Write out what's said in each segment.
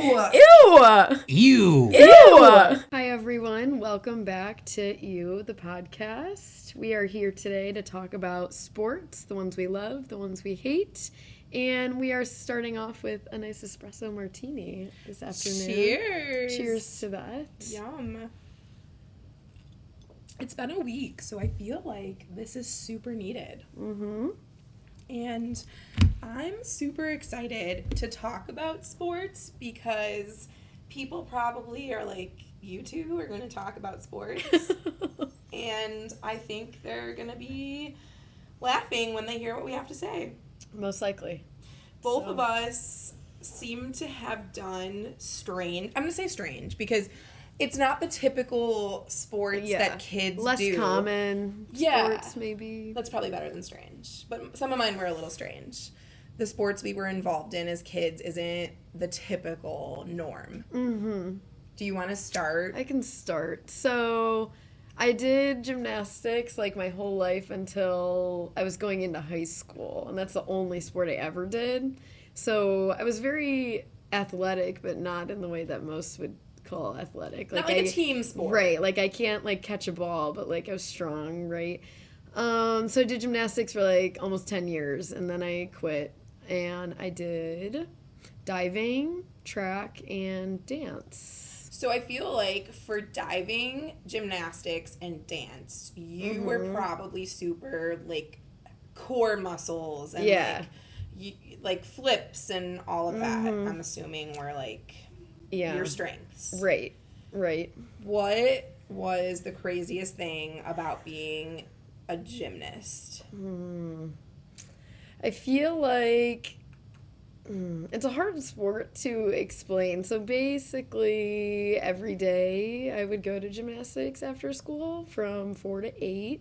Ew! Ew! Ew! Hi, everyone. Welcome back to Ew, the podcast. We are here today to talk about sports, the ones we love, the ones we hate. And we are starting off with a nice espresso martini this afternoon. Cheers! Cheers to that. Yum. It's been a week, so I feel like this is super needed. Mm-hmm. And I'm super excited to talk about sports because people probably are like, you two are going to talk about sports. And I think they're going to be laughing when they hear what we have to say. Most likely. Both of us seem to have done strange. I'm going to say strange because it's not the typical sports that kids Less do. Less common sports, maybe. That's probably better than strange. But some of mine were a little strange. The sports we were involved in as kids isn't the typical norm. Mm-hmm. Do you want to start? I can start. So I did gymnastics like my whole life until I was going into high school. And that's the only sport I ever did. So I was very athletic, but not in the way that most would call athletic. Not like a team sport. Right. Like I can't like catch a ball, but like I was strong, right? So I did gymnastics for like almost 10 years and then I quit and I did diving, track, and dance. So I feel like for diving, gymnastics, and dance, you were probably super like core muscles and like flips and all of that. I'm assuming were like your strengths. Right. What was the craziest thing about being a gymnast? I feel like it's a hard sport to explain. So basically, every day I would go to gymnastics after school from 4 to 8.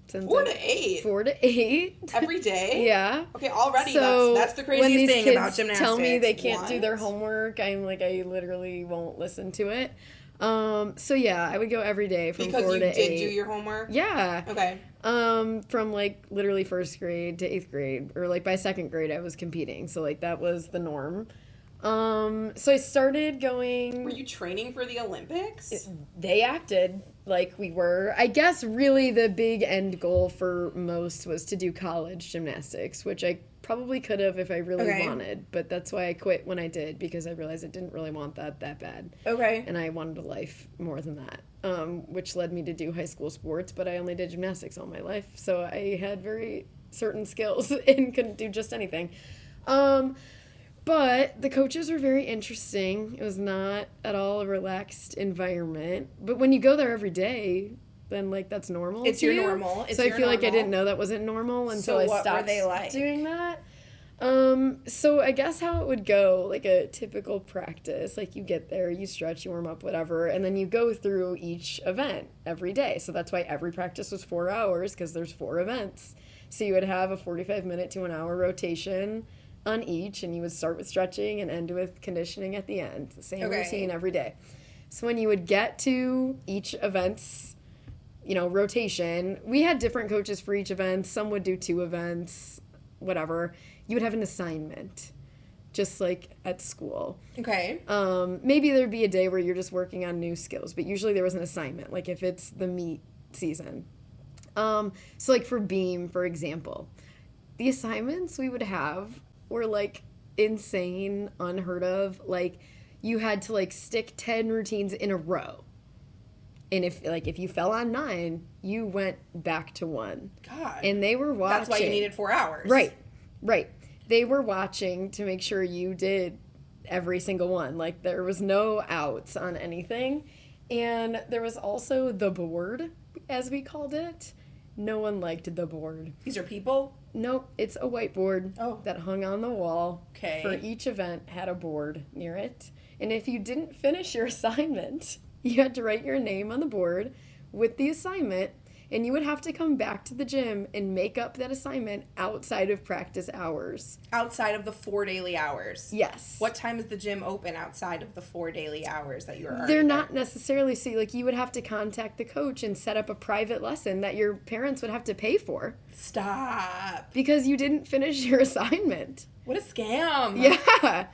4 to 8? 4 to 8. Every day? Yeah. Okay, already so that's the craziest thing about gymnastics. When these kids tell me they can't do their homework, I'm like, I literally won't listen to it. So yeah, I would go every day from 4 to 8. Because you did do your homework? Yeah. Okay. From like literally first grade to 8th grade, or like by second grade I was competing. So like that was the norm. So I started going. Were you training for the Olympics? They acted like we were. I guess really the big end goal for most was to do college gymnastics, which I probably could have if I really wanted, but that's why I quit when I did, because I realized I didn't really want that bad. Okay. And I wanted a life more than that, which led me to do high school sports, but I only did gymnastics all my life, so I had very certain skills and couldn't do just anything. But the coaches were very interesting. It was not at all a relaxed environment. But when you go there every day, then, like, that's normal. It's to your you. normal. So I feel like I didn't know that wasn't normal until I stopped doing that. So I guess how it would go, like a typical practice, like you get there, you stretch, you warm up, whatever, and then you go through each event every day. So that's why every practice was 4 hours, because there's 4 events. So you would have a 45-minute to an hour rotation on each, and you would start with stretching and end with conditioning at the end. The same routine every day. So when you would get to each event's, rotation, we had different coaches for each event. Some would do 2 events, whatever. You would have an assignment, just like at school. Okay. Maybe there'd be a day where you're just working on new skills, but usually there was an assignment, like if it's the meet season. So like for beam, for example, the assignments we would have were like insane, unheard of. Like you had to like stick 10 routines in a row. And if you fell on 9, you went back to 1. God. And they were watching. That's why you needed 4 hours. Right. They were watching to make sure you did every single one. Like there was no outs on anything. And there was also the board, as we called it. No one liked the board. These are people? Nope, it's a whiteboard that hung on the wall. Okay. For each event had a board near it. And if you didn't finish your assignment, you had to write your name on the board with the assignment, and you would have to come back to the gym and make up that assignment outside of practice hours. Outside of the 4 daily hours? Yes. What time is the gym open outside of the 4 daily hours that you are? They're not necessarily, so like you would have to contact the coach and set up a private lesson that your parents would have to pay for. Stop. Because you didn't finish your assignment. What a scam. Yeah.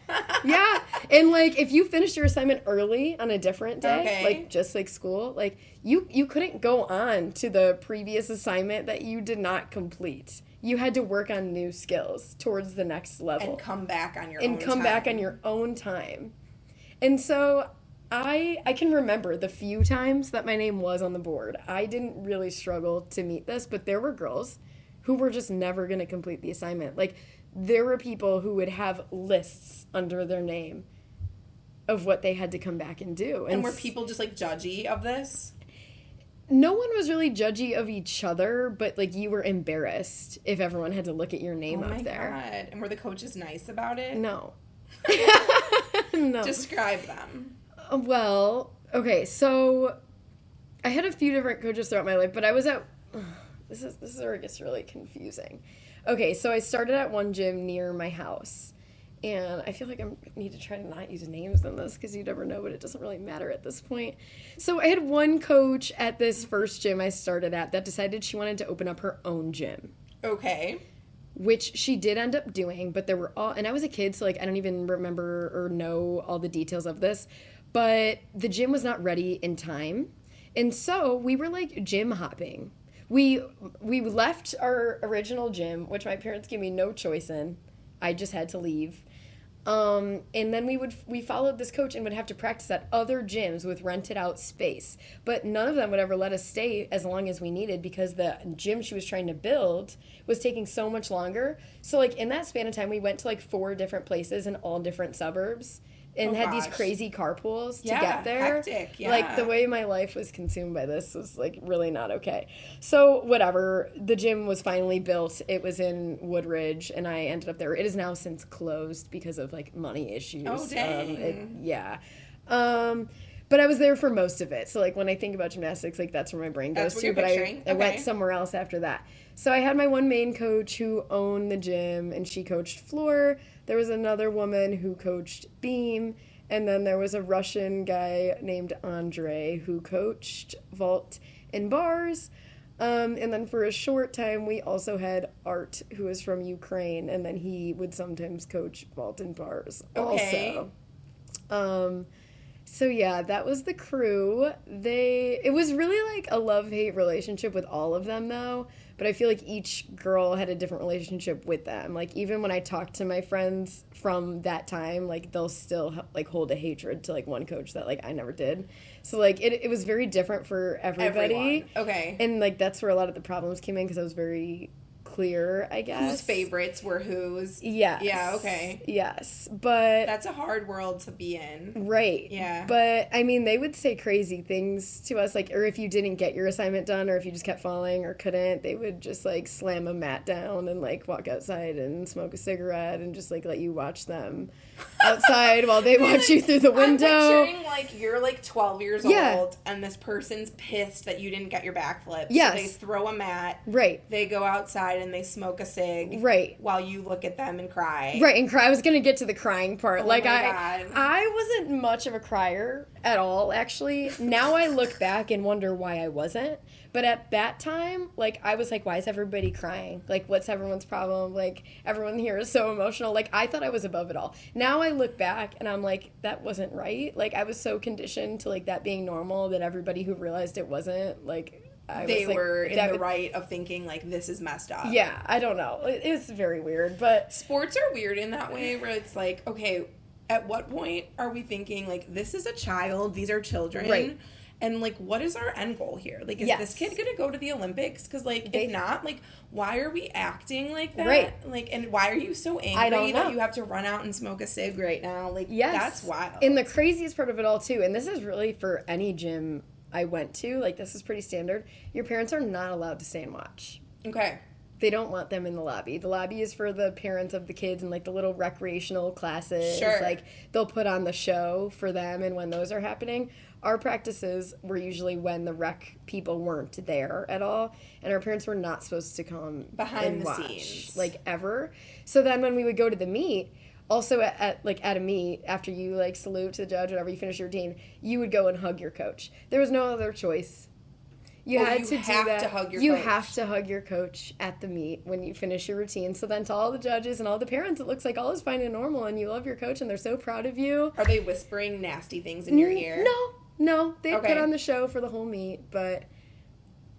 Yeah. And, like, if you finished your assignment early on a different day, like, just like school, like, you couldn't go on to the previous assignment that you did not complete. You had to work on new skills towards the next level. And come back on your own time. And so I can remember the few times that my name was on the board. I didn't really struggle to meet this, but there were girls who were just never going to complete the assignment. Like, there were people who would have lists under their name of what they had to come back and do. And were people just, like, judgy of this? No one was really judgy of each other, but, like, you were embarrassed if everyone had to look at your name up there. Oh, my God. And were the coaches nice about it? No. No. Describe them. Well, okay, so I had a few different coaches throughout my life, but I was at... This is where it gets really confusing. Okay, so I started at one gym near my house. And I feel like I need to try to not use names in this because you never know, but it doesn't really matter at this point. So I had one coach at this first gym I started at that decided she wanted to open up her own gym. Okay. Which she did end up doing, but there were all... And I was a kid, so, like, I don't even remember or know all the details of this. But the gym was not ready in time. And so we were, like, gym hopping. We left our original gym, which my parents gave me no choice in. I just had to leave. And then we followed this coach and would have to practice at other gyms with rented out space. But none of them would ever let us stay as long as we needed because the gym she was trying to build was taking so much longer. So, like, in that span of time, we went to, like, 4 different places in all different suburbs. And had these crazy carpools to get there. Hectic, yeah. Like, the way my life was consumed by this was, like, really not okay. So, whatever. The gym was finally built. It was in Woodridge, and I ended up there. It is now since closed because of, like, money issues. Oh, dang. But I was there for most of it. So, like, when I think about gymnastics, like, that's where my brain goes to. But I went somewhere else after that. So I had my one main coach who owned the gym, and she coached floor. There was another woman who coached beam, and then there was a Russian guy named Andre who coached vault and bars. And then for a short time, we also had Art, who was from Ukraine, and then he would sometimes coach vault and bars also. So yeah, that was the crew. It was really like a love-hate relationship with all of them, though. But I feel like each girl had a different relationship with them. Like, even when I talk to my friends from that time, like, they'll still, like, hold a hatred to, like, one coach that, like, I never did. So, like, it was very different for everybody. Everyone. Okay. And, like, that's where a lot of the problems came in because I was very clear, I guess. Whose favorites were whose. Yes. Yeah, okay. Yes, but... That's a hard world to be in. Right. Yeah. But, I mean, they would say crazy things to us, like, or if you didn't get your assignment done, or if you just kept falling or couldn't, they would just, like, slam a mat down and, like, walk outside and smoke a cigarette and just, like, let you watch them outside while they watch you through the window. I'm picturing, like, you're, like, 12 years old, and this person's pissed that you didn't get your backflip. Yes. So they throw a mat. Right. They go outside and they smoke a cig. Right. While you look at them and cry. Right, and cry. I was going to get to the crying part. Oh, like, my God. I wasn't much of a crier at all, actually. Now I look back and wonder why I wasn't. But at that time, like, I was like, why is everybody crying? Like, what's everyone's problem? Like, everyone here is so emotional. Like, I thought I was above it all. Now I look back and I'm like, that wasn't right. Like, I was so conditioned to, like, that being normal that everybody who realized it wasn't, like... They were in the right of thinking, like, this is messed up. Yeah, I don't know. It's very weird, but... Sports are weird in that way, where it's like, okay, at what point are we thinking, like, this is a child, these are children, right. And, like, what is our end goal here? Like, is this kid going to go to the Olympics? Because, like, if not, like, why are we acting like that? Right. Like, and why are you so angry that you have to run out and smoke a cig right now? Like, that's wild. And the craziest part of it all, too, and this is really for any gym I went to, like, this is pretty standard, your parents are not allowed to stay and watch. Okay. They don't want them in the lobby. The lobby is for the parents of the kids and, like, the little recreational classes. Sure. Like, they'll put on the show for them and when those are happening. Our practices were usually when the rec people weren't there at all, and our parents were not supposed to come behind and the watch, scenes, like, ever. So then when we would go to the meet, also at a meet, after you, like, salute to the judge, whatever, you finish your routine, you would go and hug your coach. There was no other choice. You had to do that. To hug your you coach. have to hug your coach at the meet when you finish your routine. So then to all the judges and all the parents, it looks like all is fine and normal, and you love your coach, and they're so proud of you. Are they whispering nasty things in your ear? No. They put on the show for the whole meet, but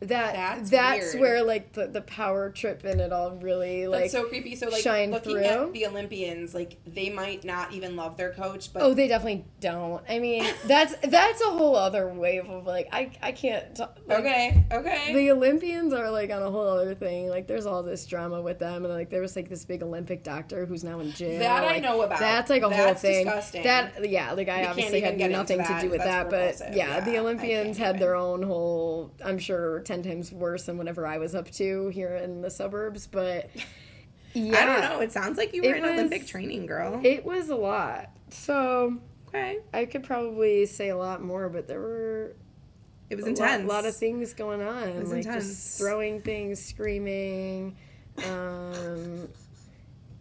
that's weird. where like the power trip in it all really like that's so creepy. So like shine looking through. at the Olympians, like they might not even love their coach, but they definitely don't. I mean, that's a whole other wave of like I can't talk, like, okay. The Olympians are like on a whole other thing. Like there's all this drama with them, and like there was like this big Olympic doctor who's now in jail. That like, I know about. That's like a whole thing. Disgusting. Like I obviously had nothing to do with that, but the Olympians had their own whole. I'm sure 10 times worse than whatever I was up to here in the suburbs, but yeah. I don't know. It sounds like you were an Olympic training girl. It was a lot. So okay. I could probably say a lot more, but there were intense. A lot of things going on. It was like intense. Just throwing things, screaming.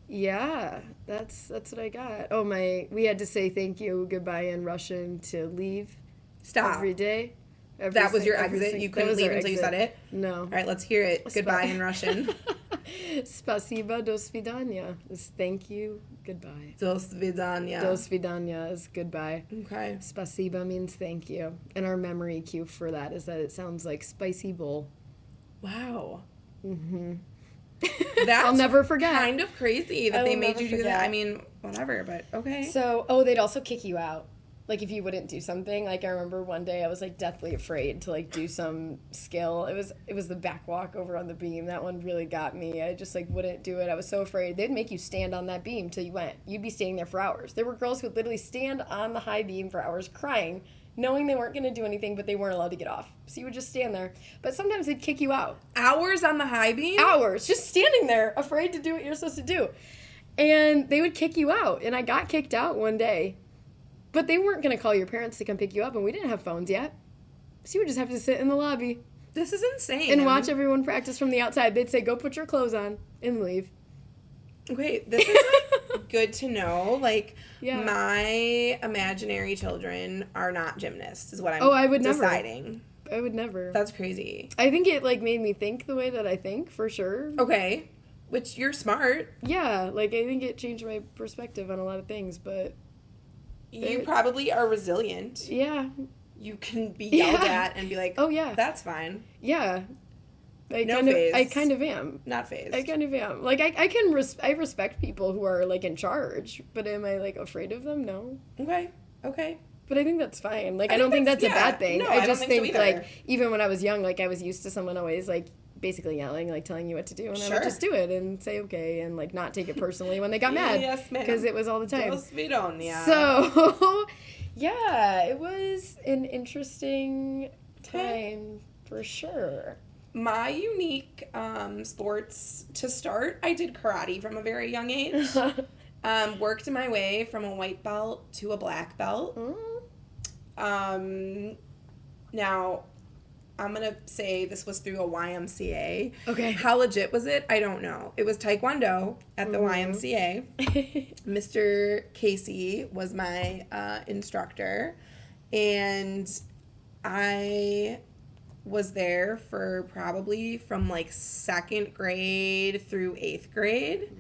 Yeah, that's what I got. Oh we had to say thank you, goodbye in Russian to leave. Stop. Every day. That was your exit? You couldn't leave until you said it? No. All right, let's hear it. Goodbye in Russian. Spasiba, do svidanya is thank you, goodbye. Do svidanya. Do svidanya is goodbye. Okay. Spasiba means thank you. And our memory cue for that is that it sounds like spicy bowl. Wow. Mm-hmm. That's I'll never forget. Kind of crazy that they made you do that. I mean, whatever, but okay. So, they'd also kick you out. Like, if you wouldn't do something, like, I remember one day I was, like, deathly afraid to, like, do some skill. It was the back walk over on the beam. That one really got me. I just, like, wouldn't do it. I was so afraid. They'd make you stand on that beam till you went. You'd be staying there for hours. There were girls who would literally stand on the high beam for hours crying, knowing they weren't going to do anything, but they weren't allowed to get off. So you would just stand there. But sometimes they'd kick you out. Hours on the high beam? Hours. Just standing there, afraid to do what you're supposed to do. And they would kick you out. And I got kicked out one day. But they weren't going to call your parents to come pick you up, and we didn't have phones yet. So you would just have to sit in the lobby. This is insane. And watch everyone practice from the outside. They'd say, go put your clothes on, and leave. Okay, this is, like, good to know. Like, my imaginary children are not gymnasts, is what I'm deciding. I would never. That's crazy. I think it, like, made me think the way that I think, for sure. Okay. Which, you're smart. Yeah, like, I think it changed my perspective on a lot of things, but... You probably are resilient. Yeah. You can be yelled at and be like, oh, yeah, that's fine. Yeah. I kind of am. Not phased. I kind of am. Like, I respect people who are, like, in charge, but am I, like, afraid of them? No. Okay. But I think that's fine. Like, I don't think that's a bad thing. No, I just think so like, even when I was young, like, I was used to someone always, like, basically yelling, like, telling you what to do, and I would just do it and say okay and, like, not take it personally when they got mad. Yes, ma'am. Because it was all the time. Svidanya. So, yeah, it was an interesting time for sure. My unique sports to start, I did karate from a very young age. Worked my way from a white belt to a black belt. Now, I'm going to say this was through a YMCA. Okay. How legit was it? I don't know. It was Taekwondo at the YMCA. Mr. Casey was my instructor. And I was there for probably from, like, 2nd grade through 8th grade.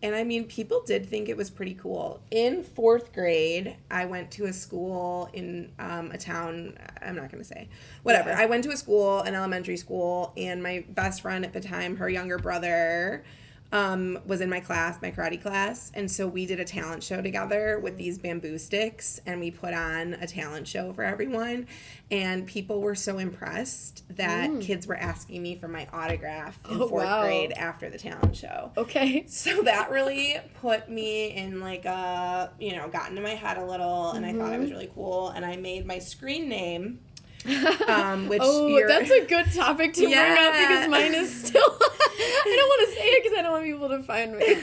And I mean, people did think it was pretty cool. In 4th grade, I went to a school in a town, I'm not going to say. Whatever. Yeah. I went to a school, an elementary school, and my best friend at the time, her younger brother, was in my class, my karate class. And so we did a talent show together with these bamboo sticks, and we put on a talent show for everyone. And people were so impressed that kids were asking me for my autograph in 4th grade after the talent show. Okay. So that really put me in, like, got into my head a little, and I thought it was really cool. And I made my screen name, which that's a good topic to bring up because mine is still... I don't want to say it because I don't want people to find me.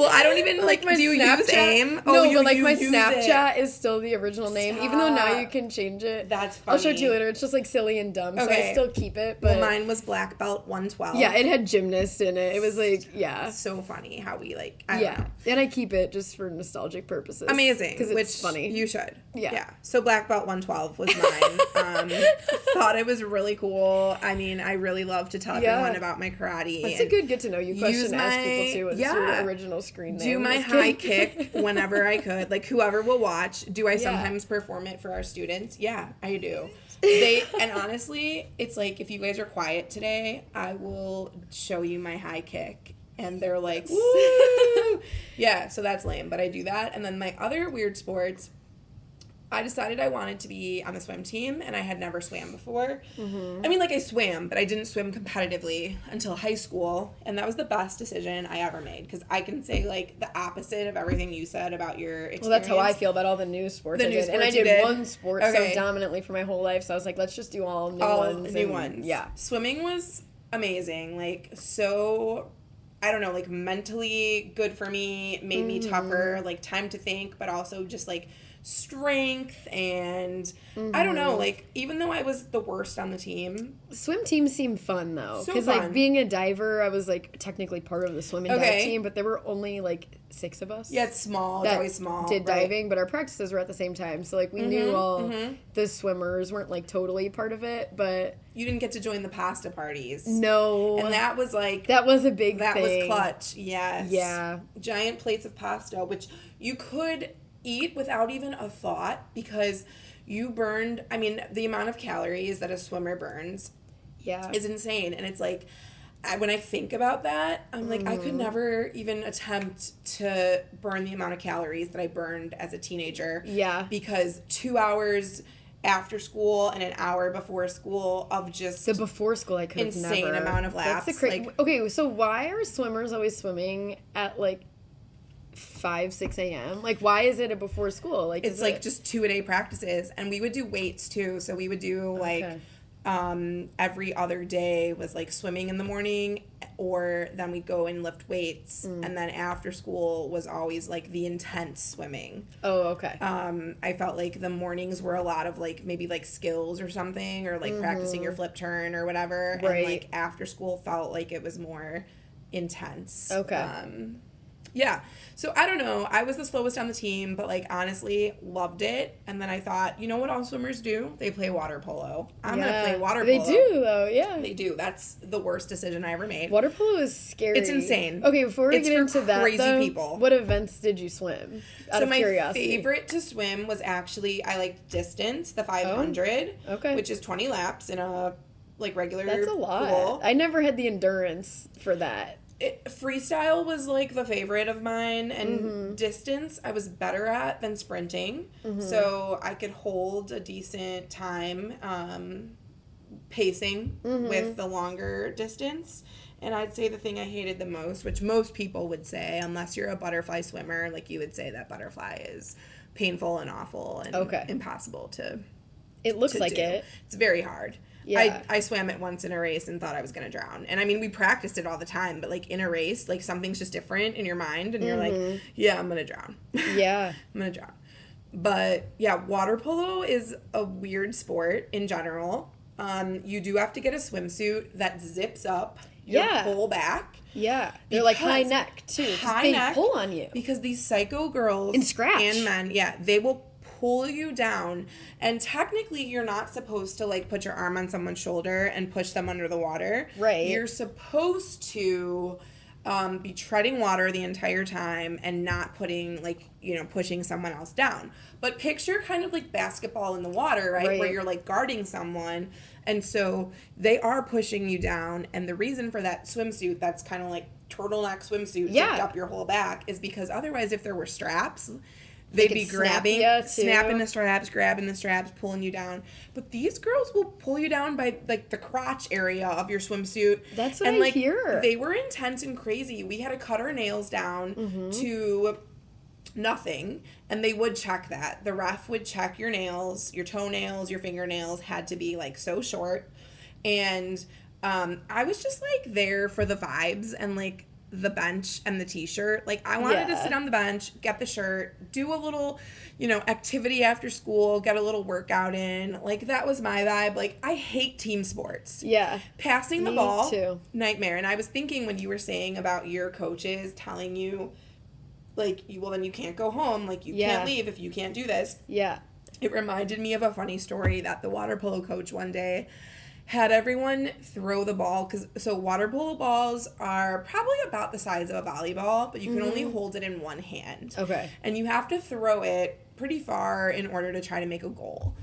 Well, I don't even, like, do you use AIM? No, but, like, my Snapchat is still the original name, even though now you can change it. That's funny. I'll show it to you later. It's just, like, silly and dumb, so I still keep it. But well, mine was black belt 112. Yeah, it had gymnast in it. It was, like, yeah. So funny how we, like, I don't know. And I keep it just for nostalgic purposes. Amazing. Because it's funny. You should. Yeah. So black belt 112 was mine. Thought it was really cool. I mean, I really love to tell everyone about my karate. That's a good get to know you question to ask people too. What's your original screen name? Do my high kick whenever I could. Like, whoever will watch. Do I sometimes perform it for our students? Yeah, I do. And honestly, it's like, if you guys are quiet today, I will show you my high kick. And they're like, woo! Yeah, so that's lame, but I do that. And then my other weird sports, I decided I wanted to be on the swim team, and I had never swam before. I mean, like, I swam, but I didn't swim competitively until high school, and that was the best decision I ever made, because I can say, like, the opposite of everything you said about your experience. Well, that's how I feel about all the new sports I did. And I did one sport so dominantly for my whole life, so I was like, let's just do all new ones. Yeah. Swimming was amazing. Like, so... I don't know, like, mentally good for me, made me tougher, like, time to think, but also just, like, strength and, I don't know, like, even though I was the worst on the team. Swim teams seem fun, though. Because, like, being a diver, I was, like, technically part of the swim and dive team, but there were only, like, 6 of us. Yeah, it's small. It's always small. Did diving, but our practices were at the same time. So, like, we knew all the swimmers weren't, like, totally part of it, but... You didn't get to join the pasta parties. No. And that was, like... That was a big thing. That was clutch, yes. Yeah. Giant plates of pasta, which you could eat without even a thought, because you burned... I mean, the amount of calories that a swimmer burns is insane. And it's, like... When I think about that, I'm like, I could never even attempt to burn the amount of calories that I burned as a teenager. Yeah. Because 2 hours after school and an hour before school of just... The before school, I could have never. Insane amount of laps. That's okay, so why are swimmers always swimming at, like, 5, 6 a.m.? Like, why is it a before school? Like, it's, like, just 2-a-day practices. And we would do weights, too. So we would do, like... Okay. Every other day was like swimming in the morning, or then we'd go and lift weights, and then after school was always like the intense swimming. Oh, okay. I felt like the mornings were a lot of like maybe like skills or something, or like practicing your flip turn or whatever. Right. And like after school felt like it was more intense. Okay. Yeah. So I don't know. I was the slowest on the team, but like honestly loved it. And then I thought, you know what all swimmers do? They play water polo. I'm going to play water polo. They do though, yeah. They do. That's the worst decision I ever made. Water polo is scary. It's insane. Okay, before we get into that crazy though, people. What events did you swim? Out of curiosity. My favorite to swim was actually, I liked distance, the 500, which is 20 laps in a like regular pool. That's a lot. I never had the endurance for that. Freestyle was like the favorite of mine, and distance I was better at than sprinting, so I could hold a decent time pacing with the longer distance. And I'd say the thing I hated the most, which most people would say, unless you're a butterfly swimmer, like you would say that butterfly is painful and awful and impossible to It looks to like do. it. It's very hard. Yeah. I swam it once in a race and thought I was going to drown. And I mean, we practiced it all the time, but like in a race, like something's just different in your mind and you're like, yeah, I'm going to drown. Yeah. I'm going to drown. But yeah, water polo is a weird sport in general. You do have to get a swimsuit that zips up your whole back. Yeah. They're like high neck too. High neck. Pull on you. Because these psycho girls and scratch. And men, they will pull you down, and technically you're not supposed to like put your arm on someone's shoulder and push them under the water. Right. You're supposed to be treading water the entire time and not putting pushing someone else down. But picture kind of like basketball in the water, right? Where you're like guarding someone, and so they are pushing you down. And the reason for that swimsuit, that's kind of like turtleneck swimsuit zipped up your whole back, is because otherwise if there were straps, they'd be grabbing, snapping the straps, grabbing the straps, pulling you down. But these girls will pull you down by, like, the crotch area of your swimsuit. That's what I hear. They were intense and crazy. We had to cut our nails down to nothing, and they would check that. The ref would check your nails, your toenails, your fingernails had to be, like, so short. And I was just, like, there for the vibes and, like, the bench and the t-shirt. Like, I wanted to sit on the bench, get the shirt, do a little, activity after school, get a little workout in. Like, that was my vibe. Like, I hate team sports. Yeah. Passing the ball, too. Nightmare. And I was thinking when you were saying about your coaches telling you, like, well, then you can't go home. Like, you can't leave if you can't do this. Yeah. It reminded me of a funny story that the water polo coach one day had everyone throw the ball. So water polo balls are probably about the size of a volleyball, but you can only hold it in one hand. Okay. And you have to throw it pretty far in order to try to make a goal.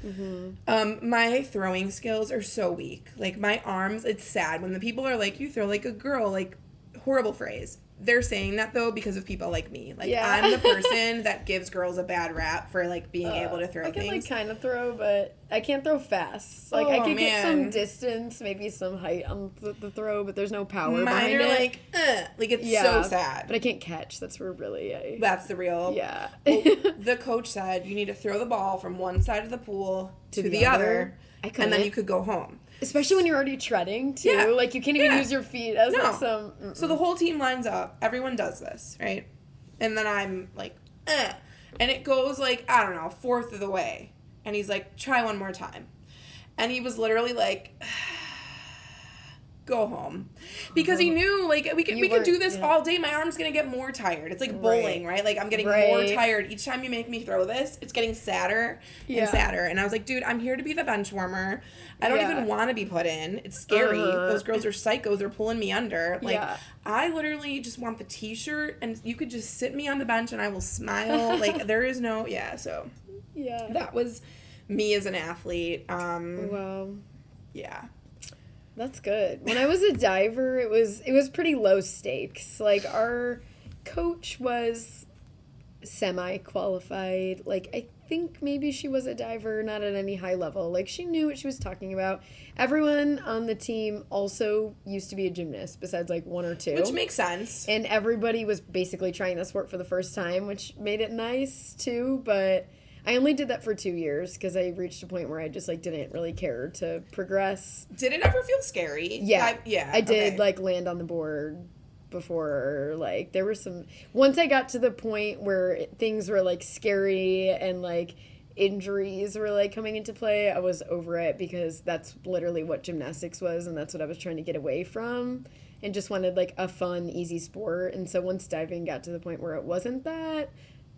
My throwing skills are so weak. Like, my arms, it's sad. When the people are like, you throw like a girl, like, horrible phrase. They're saying that, though, because of people like me. Like, I'm the person that gives girls a bad rap for, like, being able to throw things. I can, like, kind of throw, but I can't throw fast. Like, I can get some distance, maybe some height on the throw, but there's no power behind it. Mine are, like, it's so sad. But I can't catch. That's where really That's the real... Yeah. Well, the coach said you need to throw the ball from one side of the pool to the other, and then you could go home. Especially when you're already treading, too. Yeah. Like, you can't even use your feet as, like, some... So the whole team lines up. Everyone does this, right? And then I'm like, And it goes, like, I don't know, fourth of the way. And he's like, try one more time. And he was literally like... go home. Because he knew, like, we could do this all day. My arm's going to get more tired. It's like bowling, right? Like, I'm getting more tired. Each time you make me throw this, it's getting sadder and sadder. And I was like, dude, I'm here to be the bench warmer. I don't even want to be put in. It's scary. Those girls are psychos. They're pulling me under. Like, I literally just want the t-shirt, and you could just sit me on the bench, and I will smile. Like, there is no... Yeah, so... Yeah. That was me as an athlete. Wow. Yeah. That's good. When I was a diver, it was pretty low stakes. Like, our coach was semi-qualified. Like, I think maybe she was a diver, not at any high level. Like, she knew what she was talking about. Everyone on the team also used to be a gymnast, besides, like, one or two. Which makes sense. And everybody was basically trying the sport for the first time, which made it nice, too. But I only did that for 2 years because I reached a point where I just, like, didn't really care to progress. Did it ever feel scary? Yeah. I did, like, land on the board before. Like, there were some... Once I got to the point where things were, like, scary and, like, injuries were, like, coming into play, I was over it because that's literally what gymnastics was, and that's what I was trying to get away from and just wanted, like, a fun, easy sport. And so once diving got to the point where it wasn't that...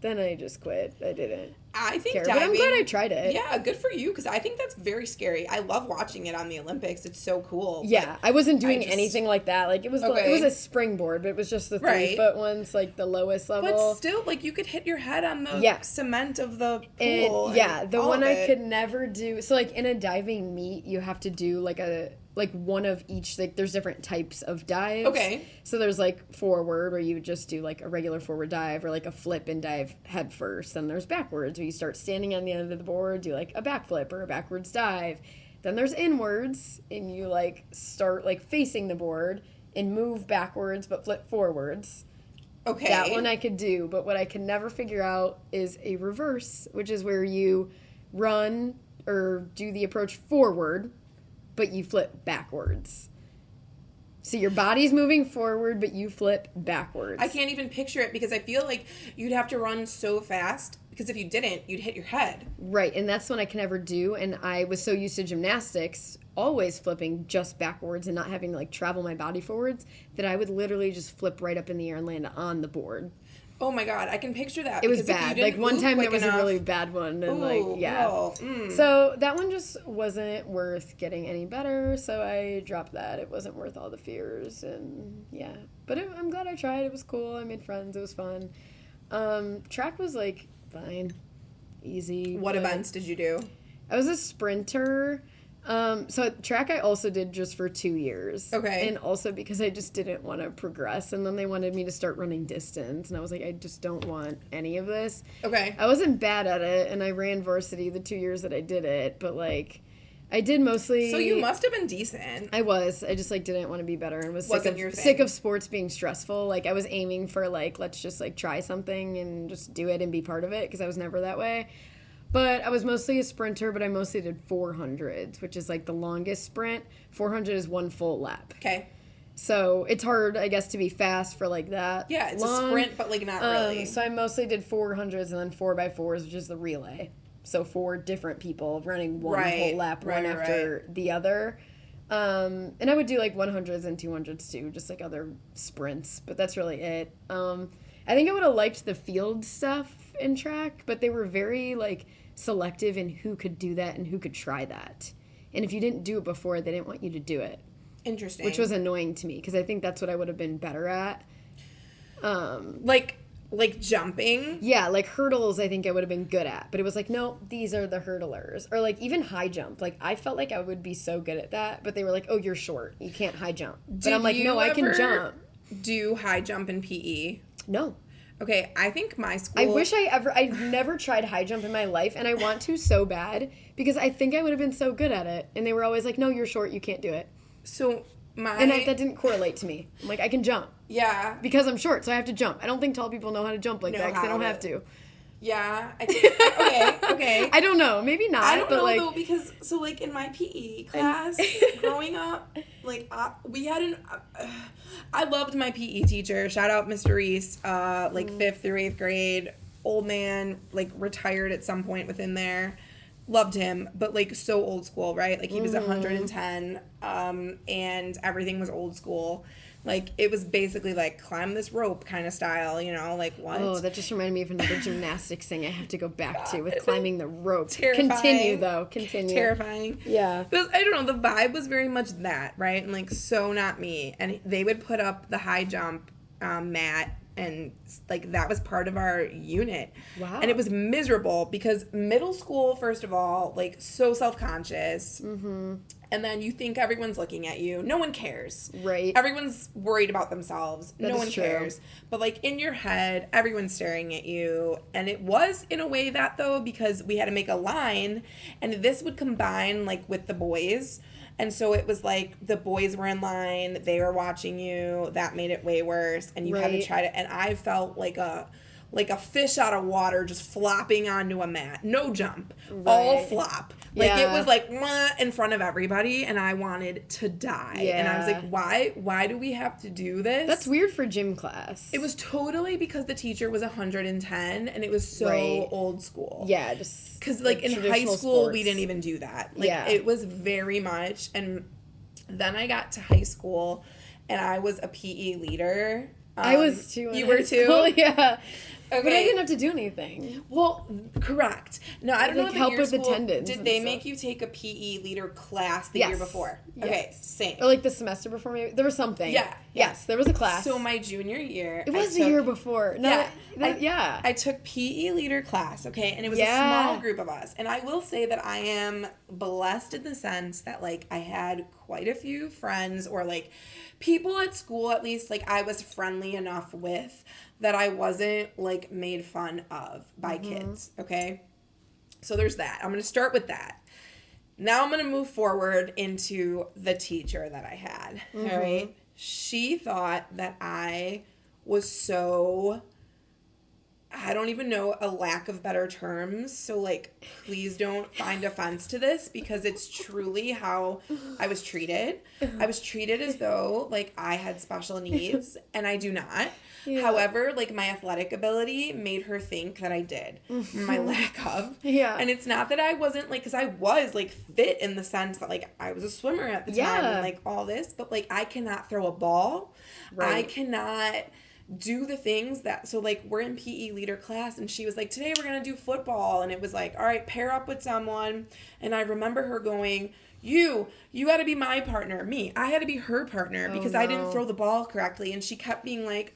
Then I just quit. I didn't. I think care. diving... But I'm glad I tried it. Yeah, good for you, because I think that's very scary. I love watching it on the Olympics. It's so cool. Yeah, I wasn't doing anything like that. Like, it was a springboard, but it was just the 3-foot ones, like, the lowest level. But still, like, you could hit your head on the cement of the pool. And, the one I could never do... So, like, in a diving meet, you have to do, like, one of each, like, there's different types of dives. Okay. So there's, like, forward, where you would just do, like, a regular forward dive, or, like, a flip and dive head first. Then there's backwards, where you start standing on the end of the board, do, like, a backflip or a backwards dive. Then there's inwards, and you, like, start, like, facing the board and move backwards but flip forwards. Okay. That one I could do, but what I can never figure out is a reverse, which is where you run or do the approach forward, but you flip backwards. So your body's moving forward, but you flip backwards. I can't even picture it because I feel like you'd have to run so fast because if you didn't, you'd hit your head. Right, and that's what I can never do. And I was so used to gymnastics, always flipping just backwards and not having to, like, travel my body forwards, that I would literally just flip right up in the air and land on the board. Oh my God, I can picture that. It was bad. Like, one time there was a really bad one. And, ooh, So that one just wasn't worth getting any better, so I dropped that. It wasn't worth all the fears, and yeah. But I'm glad I tried. It was cool. I made friends. It was fun. Track was, like, fine. Easy. What events did you do? I was a sprinter. So track I also did just for 2 years. Okay. And also because I just didn't want to progress. And then they wanted me to start running distance. And I was like, I just don't want any of this. Okay. I wasn't bad at it. And I ran varsity the 2 years that I did it. But, like, I did mostly... So you must have been decent. I was. I just, like, didn't want to be better and was Wasn't sick of sports being stressful. Like, I was aiming for, like, let's just, like, try something and just do it and be part of it, because I was never that way. But I was mostly a sprinter, but I mostly did 400s, which is, like, the longest sprint. 400 is one full lap. Okay. So it's hard, I guess, to be fast for like that. Yeah, it's long. A sprint, but like not really. So I mostly did 400s and then 4x4s, which is the relay. So 4 different people running one whole lap, one after the other. And I would do like 100s and 200s too, just like other sprints. But that's really it. I think I would have liked the field stuff in track, but they were very like selective in who could do that and who could try that. And if you didn't do it before, they didn't want you to do it. Interesting. Which was annoying to me because I think that's what I would have been better at. Like jumping? Yeah, like hurdles I think I would have been good at. But it was like, no, these are the hurdlers. Or like even high jump. Like I felt like I would be so good at that. But they were like, oh, you're short. You can't high jump. But I'm like, no, I can jump. Do high jump in PE? No. Okay, I think my school... I've never tried high jump in my life, and I want to so bad, because I think I would have been so good at it. And they were always like, no, you're short, you can't do it. So that didn't correlate to me. I'm like, I can jump. Yeah. Because I'm short, so I have to jump. I don't think tall people know how to jump like that, because they don't have to. Yeah. Okay. I don't know. Maybe not. I don't know, though, because, so, like, in my PE class, growing up, like, we had I loved my PE teacher. Shout out Mr. Reese, 5th through 8th grade. Old man, like, retired at some point within there. Loved him, but, like, so old school, right? Like, he was 110, and everything was old school. Like, it was basically, like, climb this rope kind of style, you know? Like, what? Oh, that just reminded me of another gymnastics thing I have to go back to with climbing the rope. Terrifying. Continue. Terrifying. Yeah. But, I don't know, the vibe was very much that, right? And, like, so not me. And they would put up the high jump mat, and, like, that was part of our unit. Wow. And it was miserable because middle school, first of all, like, so self-conscious. Mm-hmm. And then you think everyone's looking at you. No one cares. Right. Everyone's worried about themselves. No one cares. True. But, like, in your head, everyone's staring at you. And it was, in a way, that, though, because we had to make a line. And this would combine, like, with the boys. And so it was, like, the boys were in line. They were watching you. That made it way worse. And you had to try to... And I felt like a fish out of water just flopping onto a mat. No jump. All flop. Like, it was like, in front of everybody, and I wanted to die. Yeah. And I was like, why do we have to do this? That's weird for gym class. It was totally because the teacher was 110, and it was so old school. Yeah, just... Because, like, in high school, we didn't even do that. Like, it was very much... And then I got to high school, and I was a PE leader. I was too. You were too? School, yeah. Okay. But I didn't have to do anything. Well, correct. No, I don't know if help your with school, attendance. Did they make you take a PE leader class the year before? Yes. Okay, same. Or like the semester before, maybe. There was something. Yeah. Yes, there was a class. So my junior year. It was the year before. No, I took PE leader class, okay? And it was a small group of us. And I will say that I am blessed in the sense that, like, I had quite a few friends, or, like, people at school, at least, like, I was friendly enough with that I wasn't, like, made fun of by kids, okay? So there's that. I'm going to start with that. Now I'm going to move forward into the teacher that I had, all right? She thought that I was so... I don't even know a lack of better terms, so, like, please don't find offense to this, because it's truly how I was treated. I was treated as though, like, I had special needs, and I do not. Yeah. However, like, my athletic ability made her think that I did. My lack of. Yeah. And it's not that I wasn't, like, because I was, like, fit in the sense that, like, I was a swimmer at the time and, like, all this, but, like, I cannot throw a ball. Right. I cannot... do the things that, so, like, we're in PE leader class, and she was like, today we're gonna do football, and it was like, all right, pair up with someone, and I remember her going, you gotta be my partner. I had to be her partner, because I didn't throw the ball correctly, and she kept being like,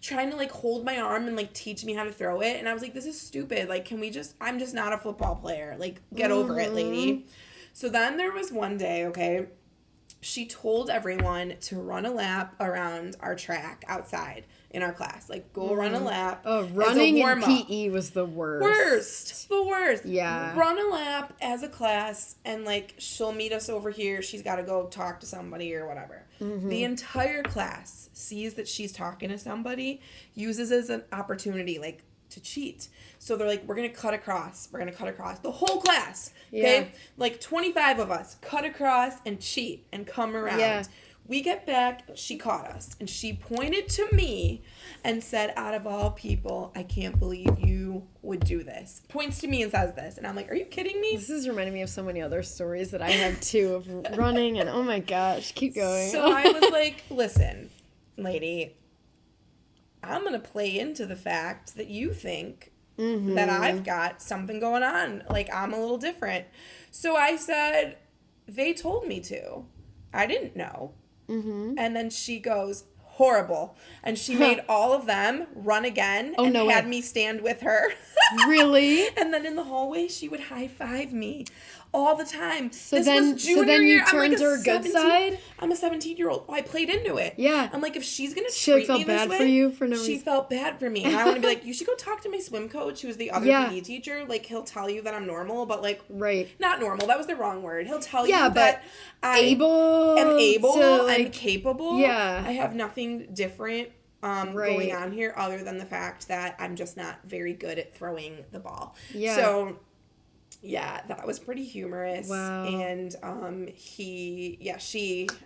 trying to, like, hold my arm and, like, teach me how to throw it, and I was like, this is stupid, like, I'm just not a football player, like, get over it, lady. So then there was one day, okay, she told everyone to run a lap around our track outside in our class. Like, go run a lap. Oh, running in PE was the worst. The worst. Yeah. Run a lap as a class, and, like, she'll meet us over here. She's got to go talk to somebody or whatever. The entire class sees that she's talking to somebody, uses it as an opportunity, like, to cheat. So they're like, we're going to cut across. The whole class. Okay? Yeah. Like, 25 of us cut across and cheat and come around. Yeah. We get back, she caught us, and she pointed to me and said, out of all people, I can't believe you would do this. Points to me and says this, and I'm like, are you kidding me? This is reminding me of so many other stories that I have, too, of running, and oh my gosh, keep going. So I was like, listen, lady, I'm going to play into the fact that you think that I've got something going on, like I'm a little different. So I said, they told me to. I didn't know. And then she goes, horrible. And she made all of them run again and had me stand with her. Really? And then in the hallway, she would high five me all the time. So then you turned her good side? I'm a 17-year-old. Oh, I played into it. Yeah. I'm like, if she's going to treat me this way. She felt bad for you for no reason. She felt bad for me. And I want to be like, you should go talk to my swim coach, who's the other PE teacher. Like, he'll tell you that I'm normal, but like, not normal. That was the wrong word. He'll tell you that I am able and capable. Yeah. I have nothing different going on here other than the fact that I'm just not very good at throwing the ball. Yeah. So, yeah, that was pretty humorous. Wow. And she,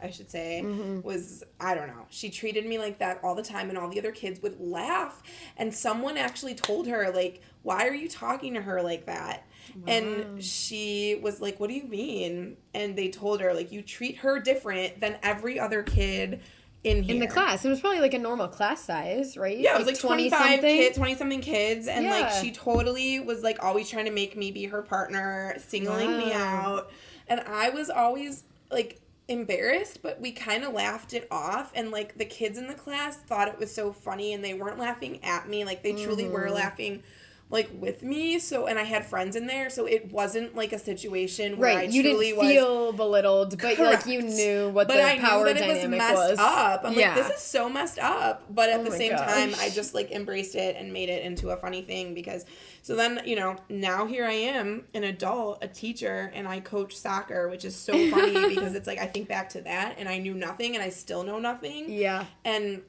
I should say, was, I don't know, she treated me like that all the time, and all the other kids would laugh. And someone actually told her, like, why are you talking to her like that? Wow. And she was like, what do you mean? And they told her, like, you treat her different than every other kid in here. In the class. It was probably like a normal class size, right? Yeah, it was like 20-something kids. And like, she totally was like always trying to make me be her partner, singling me out. And I was always like embarrassed, but we kind of laughed it off. And like, the kids in the class thought it was so funny, and they weren't laughing at me. Like, they truly were laughing like with me. So, and I had friends in there, so it wasn't like a situation where I truly didn't feel belittled, but like you knew what the power dynamic was. Up. I'm like, this is so messed up, but at the same time, I just like embraced it and made it into a funny thing. Because so then, you know, now here I am, an adult, a teacher, and I coach soccer, which is so funny because it's like I think back to that, and I knew nothing, and I still know nothing. Yeah. And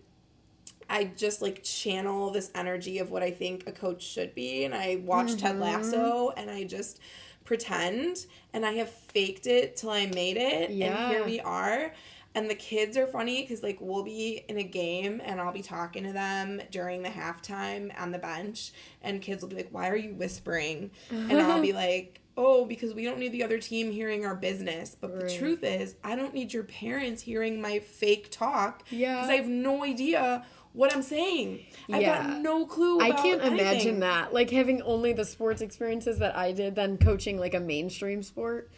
I just, like, channel this energy of what I think a coach should be. And I watch Ted Lasso, and I just pretend. And I have faked it till I made it. Yeah. And here we are. And the kids are funny because, like, we'll be in a game, and I'll be talking to them during the halftime on the bench. And kids will be like, why are you whispering? And I'll be like, oh, because we don't need the other team hearing our business. But the truth is, I don't need your parents hearing my fake talk. Yeah. Because I have no idea what I'm saying. I've got no clue about I can't anything. Imagine that. Like, having only the sports experiences that I did, then coaching, like, a mainstream sport,